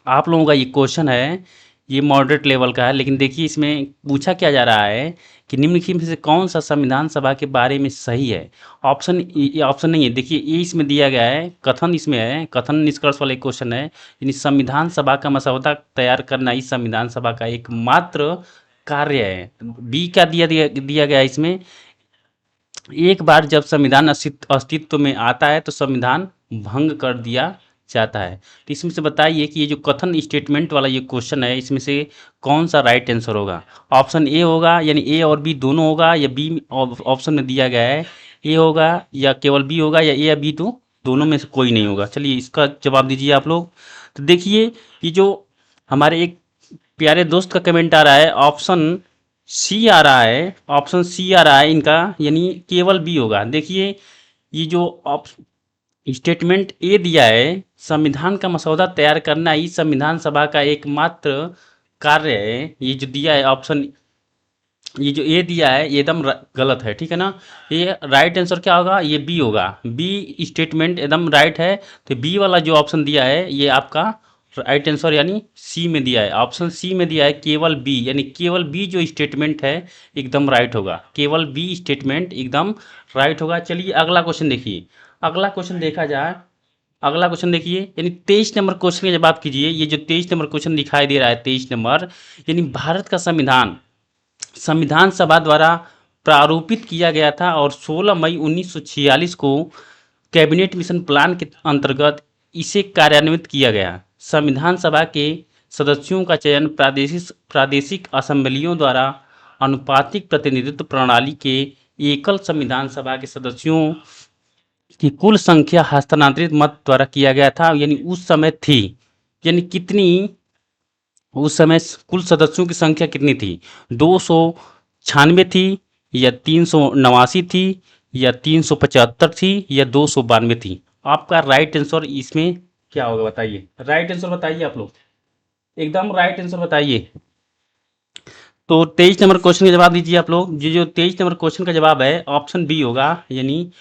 आप लोगों का ये क्वेश्चन है, ये मॉडरेट लेवल का है, लेकिन देखिए इसमें पूछा क्या जा रहा है कि निम्नलिखित में से कौन सा संविधान सभा के बारे में सही है? ऑप्शन, ये ऑप्शन नहीं है। देखिए, ये इसमें दिया गया है, कथन इसमें है, कथन निष्कर्ष वाला क्वेश्चन है, यानी संविधान सभा का मसौदा तैयार करना इस संविधान सभा का एकमात्र कार्य है। बी क्या दिया गया है इसमें? एक बार जब संविधान अस्तित्व में आता है तो संविधान भंग कर दिया जाता है। तो इसमें से बताइए कि ये जो कथन स्टेटमेंट वाला ये क्वेश्चन है, इसमें से कौन सा राइट आंसर होगा? ऑप्शन ए होगा, यानी ए और बी दोनों होगा, या बी ऑप्शन में दिया गया है ए होगा या केवल बी होगा, या ए या बी, तो दोनों में से कोई नहीं होगा। चलिए इसका जवाब दीजिए आप लोग। तो देखिए, ये जो हमारे एक प्यारे दोस्त का कमेंट आ रहा है, ऑप्शन सी आ रहा है, ऑप्शन सी आ रहा है इनका, यानी केवल बी होगा। देखिए, ये जो स्टेटमेंट ए दिया है, संविधान का मसौदा तैयार करना ही संविधान सभा का एकमात्र कार्य है, ये जो दिया है ऑप्शन, ये जो ए दिया है ये एकदम गलत है। ठीक है ना? ये राइट आंसर क्या होगा? ये बी होगा। बी स्टेटमेंट एकदम राइट है। तो बी वाला जो ऑप्शन दिया है ये आपका राइट आंसर, यानी सी में दिया है, ऑप्शन सी में दिया है केवल बी, यानी केवल बी जो स्टेटमेंट है एकदम राइट होगा। केवल बी स्टेटमेंट एकदम राइट होगा। चलिए अगला क्वेश्चन देखिए। अगला क्वेश्चन देखा जाए, अगला क्वेश्चन देखिए, यानी 23 नंबर क्वेश्चन का जवाब कीजिए। ये जो 23 नंबर क्वेश्चन दिखाई दे रहा है, 23 नंबर, यानी भारत का संविधान संविधान सभा द्वारा प्रारूपित किया गया था और 16 मई 1946 को कैबिनेट मिशन प्लान के अंतर्गत इसे कार्यान्वित किया गया। संविधान सभा के सदस्यों का चयन प्रादेशिक असेंबलियों द्वारा अनुपातिक प्रतिनिधित्व प्रणाली के एकल संविधान सभा के सदस्यों की कुल संख्या हस्तांतरित मत द्वारा किया गया था। यानी उस समय थी, यानी कितनी, उस समय कुल सदस्यों की संख्या कितनी थी? 296 थी, या 389 थी, या 375 थी, या 292 थी? आपका राइट आंसर इसमें क्या होगा? बताइए, राइट आंसर बताइए आप लोग, एकदम राइट आंसर बताइए। तो 23 नंबर क्वेश्चन का जवाब दीजिए आप लोग। जो 23 नंबर क्वेश्चन का जवाब है ऑप्शन बी होगा, यानी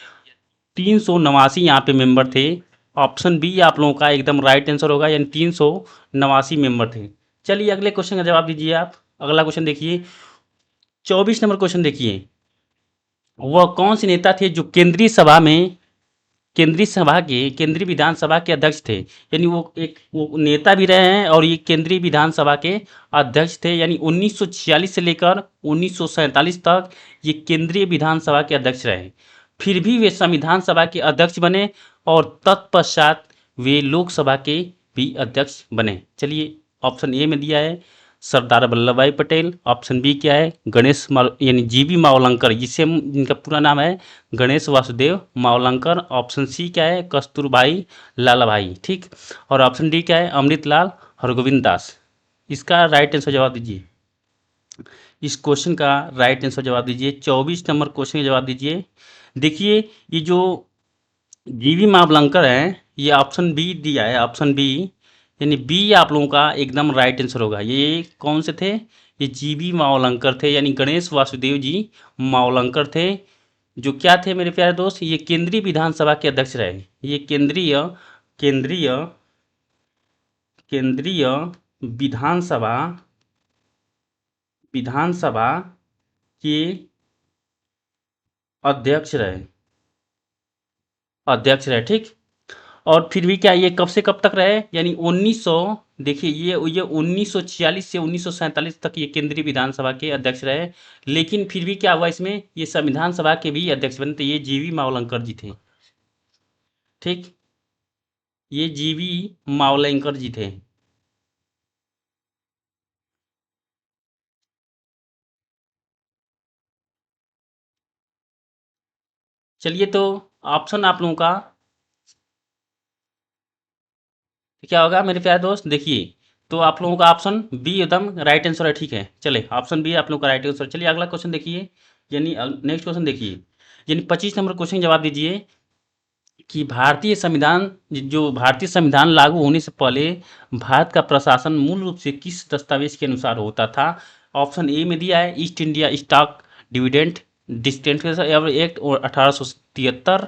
389 यहाँ पे मेंबर थे। ऑप्शन बी आप लोगों का एकदम राइट आंसर होगा, यानी 389 मेंबर थे। चलिए अगले क्वेश्चन का जवाब दीजिए आप। अगला क्वेश्चन देखिए, 24 नंबर क्वेश्चन देखिए। वह कौन से नेता थे जो केंद्रीय विधानसभा के अध्यक्ष थे? यानी वो नेता भी रहे हैं और ये केंद्रीय विधानसभा के अध्यक्ष थे। यानी 1946 से लेकर 1947 तक ये केंद्रीय विधानसभा के अध्यक्ष रहे। फिर भी वे संविधान सभा के अध्यक्ष बने और तत्पश्चात वे लोकसभा के भी अध्यक्ष बने। चलिए ऑप्शन ए में दिया है सरदार वल्लभ भाई पटेल, ऑप्शन बी क्या है गणेश यानी जीवी मावलंकर, जिसे जिनका पूरा नाम है गणेश वासुदेव मावलंकर, ऑप्शन सी क्या है कस्तूरबाई लालाभाई, ठीक, और ऑप्शन डी क्या है अमृतलाल हरगोविंद दास। इसका राइट आंसर जवाब दीजिए, इस क्वेश्चन का राइट आंसर जवाब दीजिए, 24 नंबर क्वेश्चन का जवाब दीजिए। देखिए ये जो जीवी मावलंकर है ये ऑप्शन बी दिया है, ऑप्शन बी, यानी बी आप लोगों का एकदम राइट आंसर होगा। ये कौन से थे, ये जीवी मावलंकर थे, यानी गणेश वासुदेव जी मावलंकर थे, जो क्या थे मेरे प्यारे दोस्त, ये केंद्रीय विधानसभा के अध्यक्ष रहे। ये केंद्रीय केंद्रीय केंद्रीय विधानसभा विधानसभा के अध्यक्ष रहे, ठीक। और फिर भी क्या ये कब से कब तक रहे, यानी 1900, देखिए ये 1946 से 1947 तक ये केंद्रीय विधानसभा के अध्यक्ष रहे। लेकिन फिर भी क्या हुआ इसमें, ये संविधान सभा के भी अध्यक्ष बने, तो ये जीवी मावलंकर जी थे, ठीक, ये जीवी मावलंकर जी थे। चलिए तो ऑप्शन आप लोगों का क्या होगा मेरे प्यारे दोस्त, देखिए तो आप लोगों का ऑप्शन बी एकदम राइट आंसर है, ठीक है। चले ऑप्शन बी आप लोगों का राइट आंसर। चलिए अगला क्वेश्चन देखिए, यानी नेक्स्ट क्वेश्चन देखिए, यानी 25 नंबर क्वेश्चन जवाब दीजिए कि भारतीय संविधान लागू होने से पहले भारत का प्रशासन मूल रूप से किस दस्तावेज के अनुसार होता था। ऑप्शन ए में दिया है east India stock dividend distance act और 1873,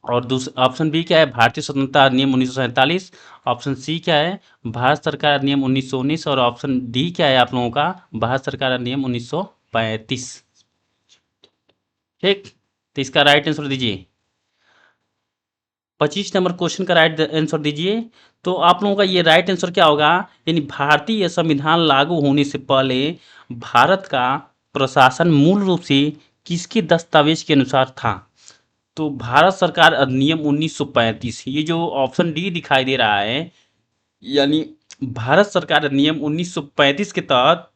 और दूसरा ऑप्शन बी क्या है भारतीय स्वतंत्रता अधिनियम 1947, ऑप्शन सी क्या है भारत सरकार अधिनियम 1919, और ऑप्शन डी क्या है आप लोगों का भारत सरकार अधिनियम 1935, ठीक। तो इसका राइट आंसर दीजिए, 25 नंबर क्वेश्चन का राइट आंसर दीजिए। तो आप लोगों का ये राइट आंसर क्या होगा, यानी भारतीय संविधान लागू होने से पहले भारत का प्रशासन मूल रूप से किसके दस्तावेज के अनुसार था। तो भारत सरकार अधिनियम 1935, ये जो ऑप्शन डी दिखाई दे रहा है, यानी भारत सरकार अधिनियम 1935 के तहत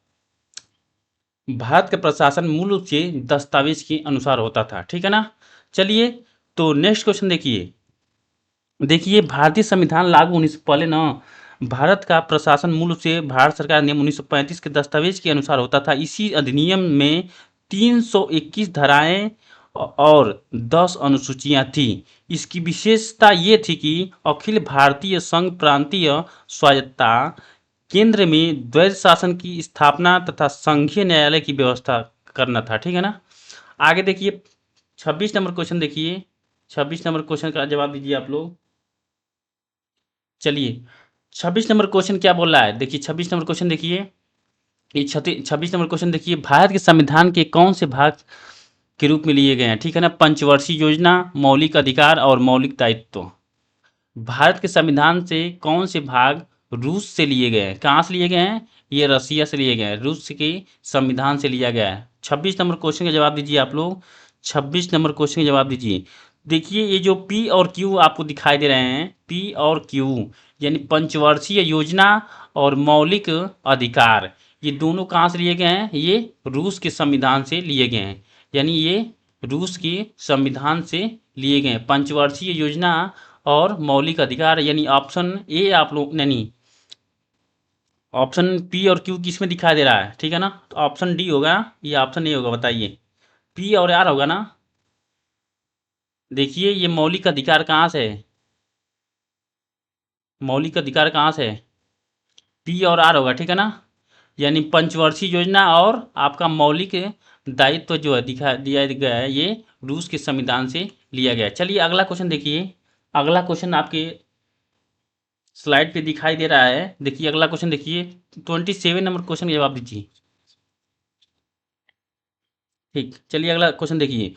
भारत का प्रशासन मूल रूप से दस्तावेज के अनुसार होता था, ठीक है ना। चलिए तो नेक्स्ट क्वेश्चन देखिए भारतीय संविधान लागू होने से पहले ना भारत का प्रशासन मूल रूप से भारत सरकार अधिनियम 1935 के दस्तावेज के अनुसार होता था। इसी अधिनियम में 321 धाराएं और 10 अनुसूचियां थी। इसकी विशेषता ये थी कि अखिल भारतीय संघ प्रांतीय स्वायत्तता केंद्र में द्वैध शासन की स्थापना तथा संघीय न्यायालय की व्यवस्था करना था, ठीक है ना। आगे देखिए 26 नंबर क्वेश्चन देखिए, 26 नंबर क्वेश्चन का जवाब दीजिए आप लोग। चलिए 26 नंबर क्वेश्चन क्या बोल रहा है, देखिए 26 नंबर क्वेश्चन देखिए, ये 26 नंबर क्वेश्चन देखिए, भारत के संविधान के कौन से भाग के रूप में लिए गए हैं, ठीक है ना। पंचवर्षीय योजना, मौलिक अधिकार और मौलिक दायित्व। भारत के संविधान से कौन से भाग रूस से लिए गए हैं, कहाँ से लिए गए हैं, ये रसिया से लिए गए हैं, रूस के संविधान से लिया गया है। 26 नंबर क्वेश्चन का जवाब दीजिए आप लोग, 26 नंबर क्वेश्चन का जवाब दीजिए। देखिए ये जो पी और क्यू आपको दिखाई दे रहे हैं, पी और क्यू यानी पंचवर्षीय योजना और मौलिक अधिकार, ये दोनों कहाँ से लिए गए हैं, ये रूस के संविधान से लिए गए हैं, यानी ये रूस के संविधान से लिए गए हैं। पंचवर्षीय योजना और मौलिक अधिकार, यानी ऑप्शन ए आप लोग, नहीं ऑप्शन पी और क्यू किस में दिखाई दे रहा है, ठीक है ना। तो ऑप्शन डी होगा या ऑप्शन ए होगा, बताइए, पी और आर होगा ना। देखिए ये मौलिक अधिकार कहाँ से है, मौलिक अधिकार कहाँ से है, पी और आर होगा, ठीक है ना। यानी पंचवर्षीय योजना और आपका मौलिक दायित्व जो है दिया गया है, ये रूस के संविधान से लिया गया है। चलिए अगला क्वेश्चन देखिए, अगला क्वेश्चन आपके स्लाइड पे दिखाई दे रहा है, देखिए अगला क्वेश्चन देखिए, 27 नंबर क्वेश्चन का जवाब दीजिए, ठीक। चलिए अगला क्वेश्चन देखिए,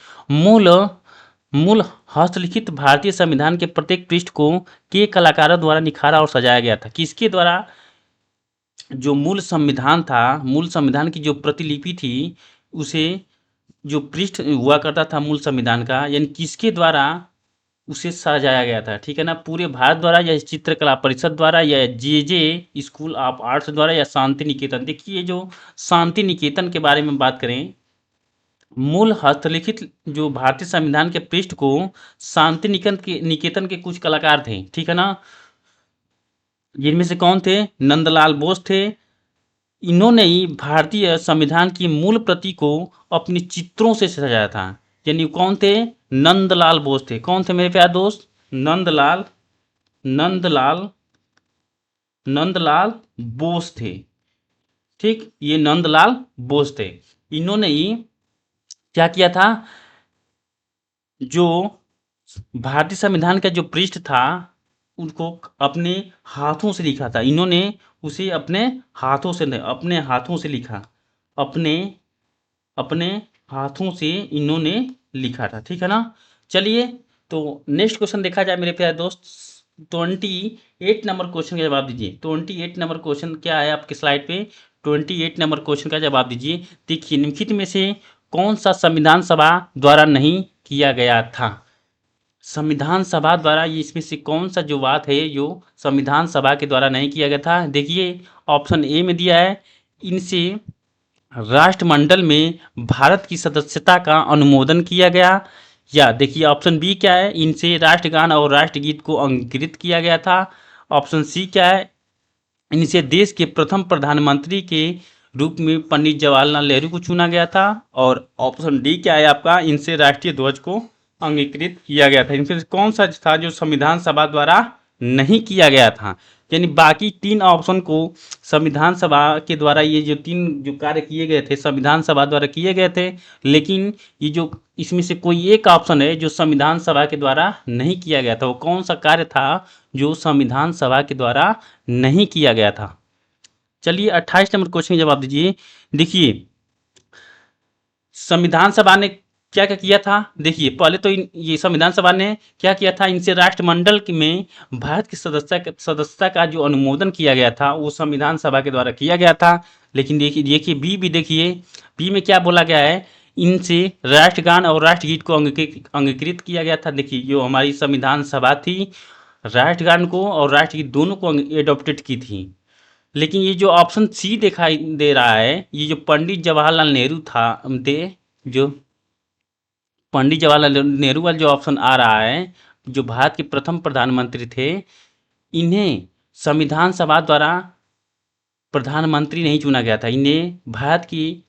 मूल हस्तलिखित भारतीय संविधान के प्रत्येक पृष्ठ को के कलाकारों द्वारा निखारा और सजाया गया था, किसके द्वारा। जो मूल संविधान था, मूल संविधान की जो प्रतिलिपि थी, उसे जो पृष्ठ हुआ करता था मूल संविधान का, यानी किसके द्वारा उसे सजाया गया था, ठीक है ना, पूरे भारत द्वारा या चित्रकला परिषद द्वारा या जे स्कूल ऑफ आर्ट्स द्वारा या शांति निकेतन। देखिए जो शांति निकेतन के बारे में बात करें, मूल हस्तलिखित जो भारतीय संविधान के पृष्ठ को शांति निकेतन के कुछ कलाकार थे, ठीक है ना, जिनमें से कौन थे, नंदलाल बोस थे। इन्होंने ही भारतीय संविधान की मूल प्रति को अपने चित्रों से सजाया था। यानी कौन थे, नंदलाल बोस थे। कौन थे मेरे प्यारे दोस्त, नंदलाल नंदलाल नंदलाल बोस थे, ठीक, ये नंदलाल बोस थे। इन्होंने ही क्या किया था, जो भारतीय संविधान का जो पृष्ठ था उनको अपने हाथों से लिखा था। इन्होंने उसे अपने हाथों से लिखा, अपने अपने हाथों से इन्होंने लिखा था, ठीक है ना। चलिए तो नेक्स्ट क्वेश्चन देखा जाए मेरे प्यारे दोस्त। 28 नंबर क्वेश्चन का जवाब दीजिए। 28 नंबर क्वेश्चन क्या है आपके स्लाइड पे, 28 नंबर क्वेश्चन का जवाब दीजिए। देखिए निम्नलिखित में से कौन सा संविधान सभा द्वारा नहीं किया गया था। संविधान सभा द्वारा, ये इसमें से कौन सा जो बात है जो संविधान सभा के द्वारा नहीं किया गया था। देखिए ऑप्शन ए में दिया है, इनसे राष्ट्रमंडल में भारत की सदस्यता का अनुमोदन किया गया, या देखिए ऑप्शन बी क्या है, इनसे राष्ट्रगान और राष्ट्रगीत को अंगीकृत किया गया था। ऑप्शन सी क्या है, इनसे देश के प्रथम प्रधानमंत्री के रूप में पंडित जवाहरलाल नेहरू को चुना गया था। और ऑप्शन डी क्या है आपका, इनसे राष्ट्रीय ध्वज को अंगीकृत किया गया था। इनमें से कौन सा था जो संविधान सभा द्वारा नहीं किया गया था। यानी बाकी 3 ऑप्शन को संविधान सभा के द्वारा, ये जो 3 जो कार्य किए गए थे संविधान सभा द्वारा किए गए थे, लेकिन ये जो इसमें से कोई एक ऑप्शन है जो संविधान सभा के द्वारा नहीं किया गया था। वो कौन सा कार्य था जो संविधान सभा के द्वारा नहीं किया गया था। चलिए 28 नंबर क्वेश्चन का जवाब दीजिए। देखिए संविधान सभा ने क्या क्या किया था। देखिए पहले तो ये संविधान सभा ने क्या किया था, इनसे राष्ट्रमंडल में भारत की सदस्यता का जो अनुमोदन किया गया था वो संविधान सभा के द्वारा किया गया था। लेकिन देखिए बी भी देखिए, बी में क्या बोला गया है, इनसे राष्ट्रगान और राष्ट्रगीत को अंगीकृत किया गया था। देखिए जो हमारी संविधान सभा थी राष्ट्रगान को और राष्ट्रगीत दोनों को एडॉप्टेड की थी। लेकिन ये जो ऑप्शन सी दिखाई दे रहा है, ये जो पंडित जवाहरलाल नेहरू थे, जो पंडित जवाहरलाल नेहरू वाला जो ऑप्शन आ रहा है, जो भारत के प्रथम प्रधानमंत्री थे, इन्हें संविधान सभा द्वारा प्रधानमंत्री नहीं चुना गया था। इन्हें भारत की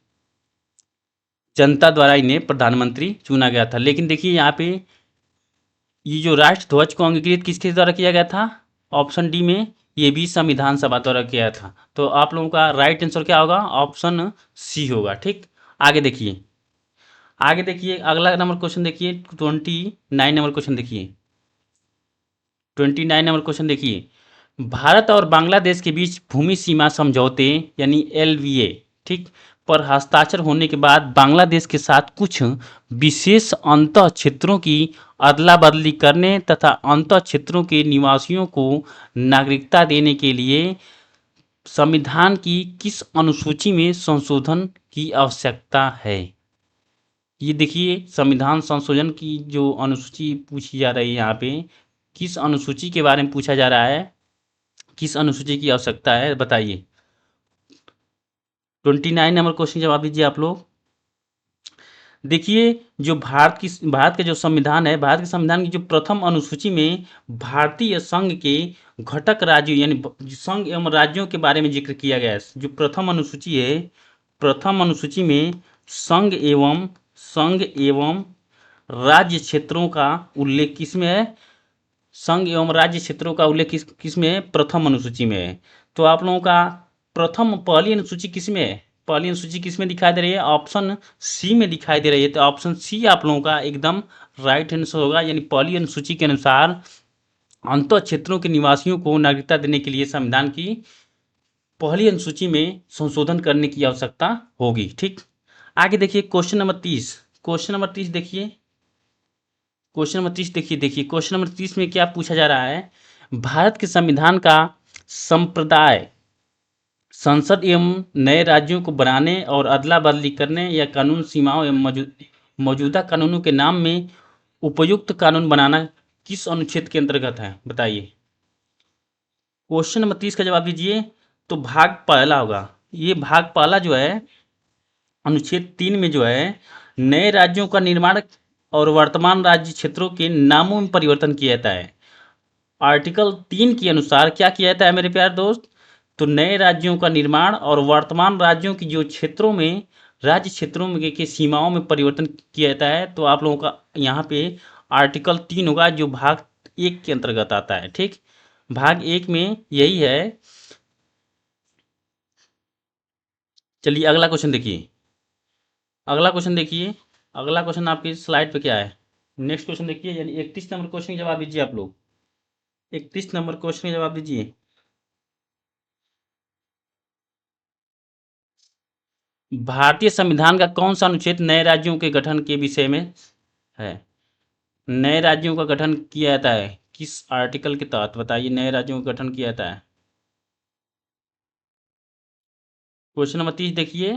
जनता द्वारा इन्हें प्रधानमंत्री चुना गया था। लेकिन देखिए यहाँ पे ये जो राष्ट्र ध्वज को अंगीकृत किसके द्वारा किया गया था, ऑप्शन डी में, ये भी संविधान सभा द्वारा किया था। तो आप लोगों का राइट आंसर क्या होगा, ऑप्शन सी होगा। ठीक, आगे देखिए अगला नंबर क्वेश्चन देखिए 29 नंबर क्वेश्चन देखिए 29 नंबर क्वेश्चन देखिए। भारत और बांग्लादेश के बीच भूमि सीमा समझौते यानी LVA, ठीक, पर हस्ताक्षर होने के बाद बांग्लादेश के साथ कुछ विशेष अंतः क्षेत्रों की अदला बदली करने तथा अंतः क्षेत्रों के निवासियों को नागरिकता देने के लिए संविधान की किस अनुसूची में संशोधन की आवश्यकता है। ये देखिए संविधान संशोधन की जो अनुसूची पूछी जा रही है, यहाँ पे किस अनुसूची के बारे में पूछा जा रहा है, किस अनुसूची की आवश्यकता है बताइए। 29 नंबर क्वेश्चन जवाब दीजिए आप लोग। देखिए जो भारत का जो संविधान है, भारत के संविधान की जो प्रथम अनुसूची में भारतीय संघ के घटक राज्यों यानी संघ एवं राज्यों के बारे में जिक्र किया गया है। जो प्रथम अनुसूची है, प्रथम अनुसूची में संघ एवं राज्य क्षेत्रों का उल्लेख किसमें है, संघ एवं राज्य क्षेत्रों का उल्लेख किसमें है, प्रथम अनुसूची में है। तो आप लोगों का पहली अनुसूची किसमें है, पहली अनुसूची किसमें दिखाई दे रही है, ऑप्शन सी में दिखाई दे रही है। तो ऑप्शन सी आप लोगों का एकदम राइट आंसर होगा। यानी पहली अनुसूची के अनुसार अंतः क्षेत्रों के निवासियों को नागरिकता देने के लिए संविधान की पहली अनुसूची में संशोधन करने की आवश्यकता होगी। ठीक, आगे देखिए क्वेश्चन नंबर 30 देखिए क्वेश्चन नंबर 30 में क्या पूछा जा रहा है। भारत के संविधान का संप्रदाय संसद एवं नए राज्यों को बनाने और अदला बदली करने या कानून सीमाओं एवं मौजूदा कानूनों के नाम में उपयुक्त कानून बनाना किस अनुच्छेद के अंतर्गत है, बताइए। क्वेश्चन नंबर 30 का जवाब दीजिए। तो भाग पहला होगा। ये भाग पहला जो है अनुच्छेद 3 में जो है नए राज्यों का निर्माण और वर्तमान राज्य क्षेत्रों के नामों में परिवर्तन किया जाता है। आर्टिकल 3 के अनुसार क्या किया जाता है मेरे प्यारे दोस्त, तो नए राज्यों का निर्माण और वर्तमान राज्यों की जो क्षेत्रों में राज्य क्षेत्रों में के सीमाओं में परिवर्तन किया जाता है। तो आप लोगों का यहाँ पे आर्टिकल 3 होगा जो भाग 1 के अंतर्गत आता है। ठीक, भाग 1 में यही है। चलिए अगला क्वेश्चन देखिए। अगला क्वेश्चन देखिए। अगला क्वेश्चन आपकी स्लाइड पे क्या है, नेक्स्ट क्वेश्चन देखिए। यानी 31 नंबर क्वेश्चन का जवाब दीजिए आप लोग। 31 नंबर क्वेश्चन का जवाब दीजिए। भारतीय संविधान का कौन सा अनुच्छेद नए राज्यों के गठन के विषय में है। नए राज्यों का गठन किया जाता है किस आर्टिकल के तहत, बताइए। नए राज्यों का गठन किया जाता है। क्वेश्चन नंबर 30 देखिए।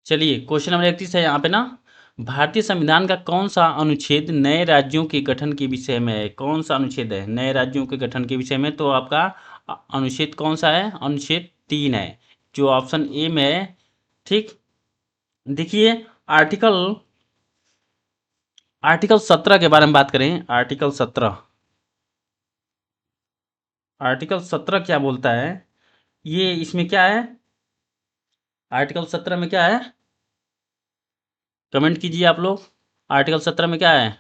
चलिए क्वेश्चन नंबर 31 है यहाँ पे ना, भारतीय संविधान का कौन सा अनुच्छेद नए राज्यों के गठन के विषय में है। कौन सा अनुच्छेद है नए राज्यों के गठन के विषय में, तो आपका अनुच्छेद कौन सा है, अनुच्छेद 3 है जो ऑप्शन ए में है। ठीक, देखिए आर्टिकल आर्टिकल 17 के बारे में बात करें। आर्टिकल 17, आर्टिकल 17 क्या बोलता है, ये इसमें क्या है, आर्टिकल 17 में क्या है, कमेंट कीजिए आप लोग। आर्टिकल 17 में क्या है।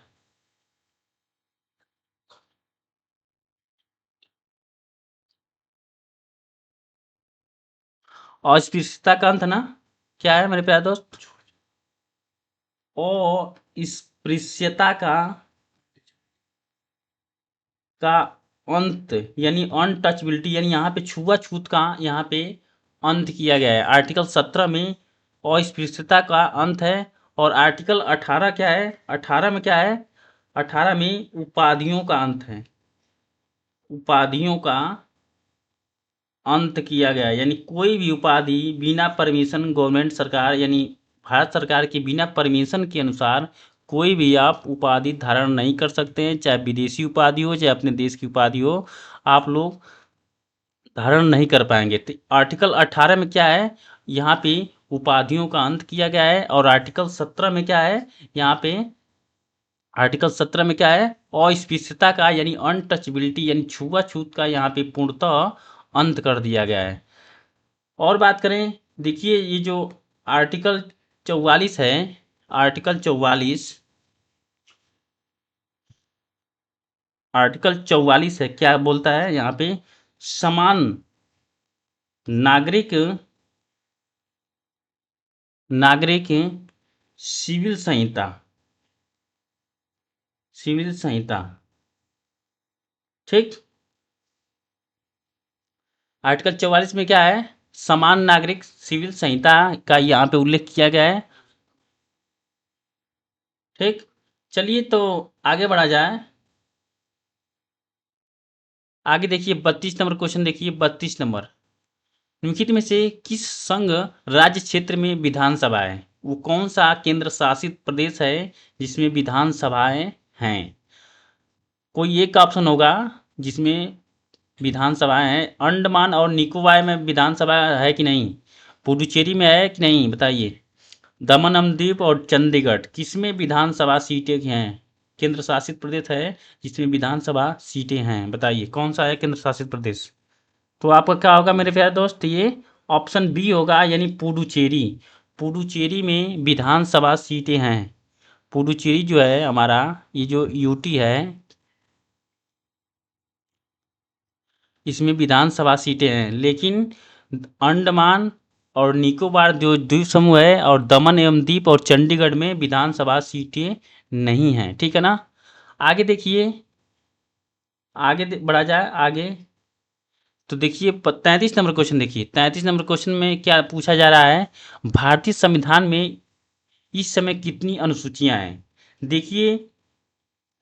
अस्पृश्यता का अंत ना, क्या है मेरे प्यारे दोस्त, अस्पृश्यता का अंत, यानी अनटचबिलिटी, यानी यहाँ पे छुआछूत का यहाँ पे अंत किया गया है। आर्टिकल 17 में अस्पृश्यता का अंत है। और आर्टिकल 18 क्या है, 18 में क्या है, 18 में उपाधियों का अंत है। उपाधियों का अंत किया गया है, यानी कोई भी उपाधि बिना परमिशन गवर्नमेंट सरकार यानी भारत सरकार की बिना परमिशन के अनुसार कोई भी आप उपाधि धारण नहीं कर सकते हैं, चाहे विदेशी उपाधि हो चाहे अपने देश की उपाधि हो, आप लोग धारण नहीं कर पाएंगे। तो आर्टिकल 18 में क्या है, यहाँ पे उपाधियों का अंत किया गया है। और आर्टिकल 17 में क्या है, यहाँ पे आर्टिकल 17 में क्या है, अस्पृश्यता का यानी अनटचबिलिटी यानी छुआछूत का यहाँ पे पूर्णतः अंत कर दिया गया है। और बात करें, देखिए ये जो आर्टिकल 44 है, आर्टिकल 44, आर्टिकल 44 है, क्या बोलता है यहाँ पे, समान नागरिक नागरिक सिविल संहिता, सिविल संहिता। ठीक, आर्टिकल 44 में क्या है, समान नागरिक सिविल संहिता का यहाँ पे उल्लेख किया गया है। ठीक, चलिए तो आगे बढ़ा जाए। आगे देखिए 32 नंबर क्वेश्चन देखिए। 32 नंबर, निम्नलिखित में से किस संघ राज्य क्षेत्र में विधानसभा है। वो कौन सा केंद्र शासित प्रदेश है जिसमें विधानसभाएं हैं। कोई एक ऑप्शन होगा जिसमें विधानसभाएं हैं। अंडमान और निकोबार में विधानसभा है कि नहीं, पुडुचेरी में है कि नहीं, बताइए। दमन एवं दीव और चंडीगढ़ किसमें विधानसभा सीटें हैं, केंद्र शासित प्रदेश है जिसमें विधानसभा सीटें हैं, बताइए कौन सा है केंद्र शासित प्रदेश। तो आपका क्या होगा मेरे प्यारे दोस्त, ये ऑप्शन बी होगा, यानी पुडुचेरी। पुडुचेरी में विधानसभा सीटें हैं। पुडुचेरी जो है हमारा, ये जो यूटी है, इसमें विधानसभा सीटें हैं। लेकिन अंडमान और निकोबार जो द्वीप समूह है और दमन एवं दीप और चंडीगढ़ में विधानसभा सीटें नहीं हैं। ठीक है ना। आगे देखिए, आगे बढ़ा जाए आगे। तो देखिए 33 नंबर क्वेश्चन देखिए। 33 नंबर क्वेश्चन में क्या पूछा जा रहा है, भारतीय संविधान में इस समय कितनी अनुसूचियां हैं। देखिए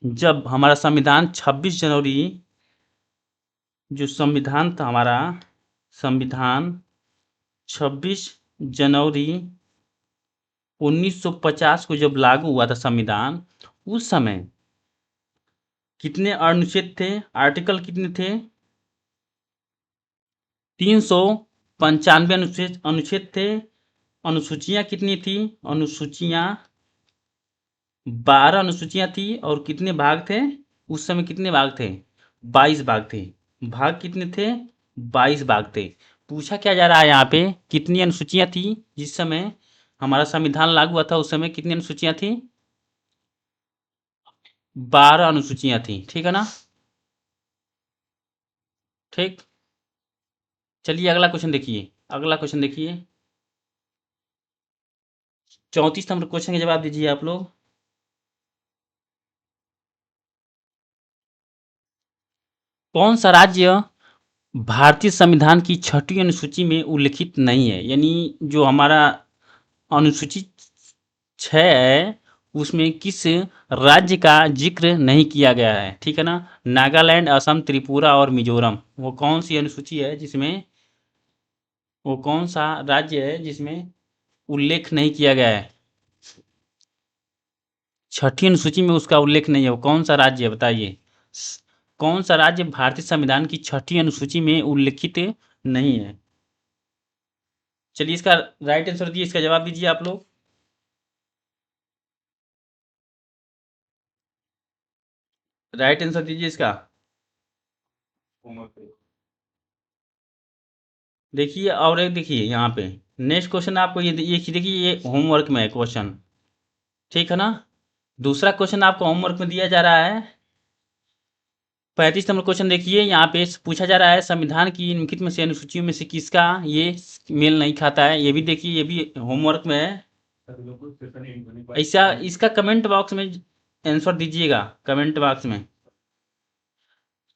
जब हमारा संविधान 26 जनवरी, जो संविधान था हमारा, संविधान 26 जनवरी 1950 को जब लागू हुआ था संविधान, उस समय कितने अनुच्छेद थे, आर्टिकल कितने थे? 395 अनुच्छेद थे। अनुसूचियां कितनी थी? अनुसूचियां 12 अनुसूचियां थी और कितने भाग थे? उस समय कितने भाग थे? 22 भाग थे। भाग कितने थे? 22 भाग थे। पूछा क्या जा रहा है यहाँ पे, कितनी अनुसूचियां थी जिस समय हमारा संविधान लागू हुआ था? उस समय कितनी अनुसूचियां थी? 12 अनुसूचियां थी, ठीक है ना? ठीक, चलिए अगला क्वेश्चन देखिए। अगला क्वेश्चन देखिए, 34 नंबर क्वेश्चन का जवाब दीजिए आप लोग। कौन सा राज्य भारतीय संविधान की 6वीं अनुसूची में उल्लिखित नहीं है? यानी जो हमारा अनुसूची 6 है, उसमें किस राज्य का जिक्र नहीं किया गया है? ठीक है ना? नागालैंड, असम, त्रिपुरा और मिजोरम। वो कौन सी अनुसूची है जिसमें, वो कौन सा राज्य है जिसमें उल्लेख नहीं किया गया है? 6ठी अनुसूची में उसका उल्लेख नहीं है, वो कौन सा राज्य है बताइए? कौन सा राज्य भारतीय संविधान की 6ठी अनुसूची में उल्लिखित नहीं है? चलिए इसका राइट आंसर दिए, इसका जवाब दीजिए आप लोग। राइट आंसर दीजिए इसका। देखिए और एक देखिए यहाँ पे नेक्स्ट क्वेश्चन आपको ये देखिए, ये होमवर्क में है क्वेश्चन, ठीक है ना? दूसरा क्वेश्चन आपको होमवर्क में दिया जा रहा है। 35 नंबर क्वेश्चन देखिए, यहाँ पे पूछा जा रहा है संविधान की निम्नलिखित में से अनुसूचियों में से किसका ये मेल नहीं खाता है? ये भी देखिए, ये भी होमवर्क में है। ऐसा इसका कमेंट बॉक्स में आंसर दीजिएगा, कमेंट बॉक्स में।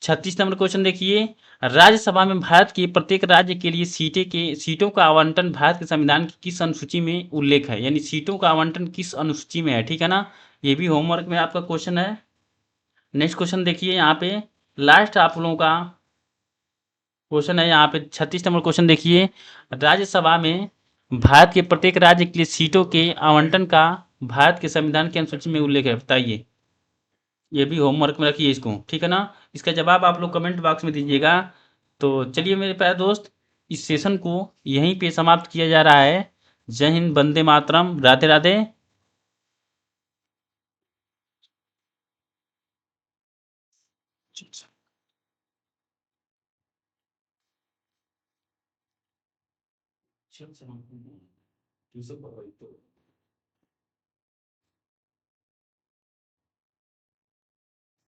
36 नंबर क्वेश्चन देखिए, राज्यसभा में भारत के प्रत्येक राज्य के लिए सीटों का आवंटन भारत के संविधान की किस अनुसूची में उल्लेख है? यानी सीटों का आवंटन किस अनुसूची में है, ठीक है ना? ये भी होमवर्क में आपका क्वेश्चन है। नेक्स्ट क्वेश्चन देखिए, यहाँ पे लास्ट आप लोगों का क्वेश्चन है। यहाँ पे 36 नंबर क्वेश्चन देखिए, राज्यसभा में भारत के प्रत्येक राज्य के लिए सीटों के आवंटन का भारत के संविधान की अनुसूची में उल्लेख है, बताइए। ये भी होमवर्क में रखिए इसको, ठीक है ना? इसका जवाब आप लोग कमेंट बॉक्स में दीजिएगा। तो चलिए मेरे प्यारे दोस्त, इस सेशन को यहीं पे समाप्त किया जा रहा है। जय हिंद, वंदे मातरम, राधे राधे।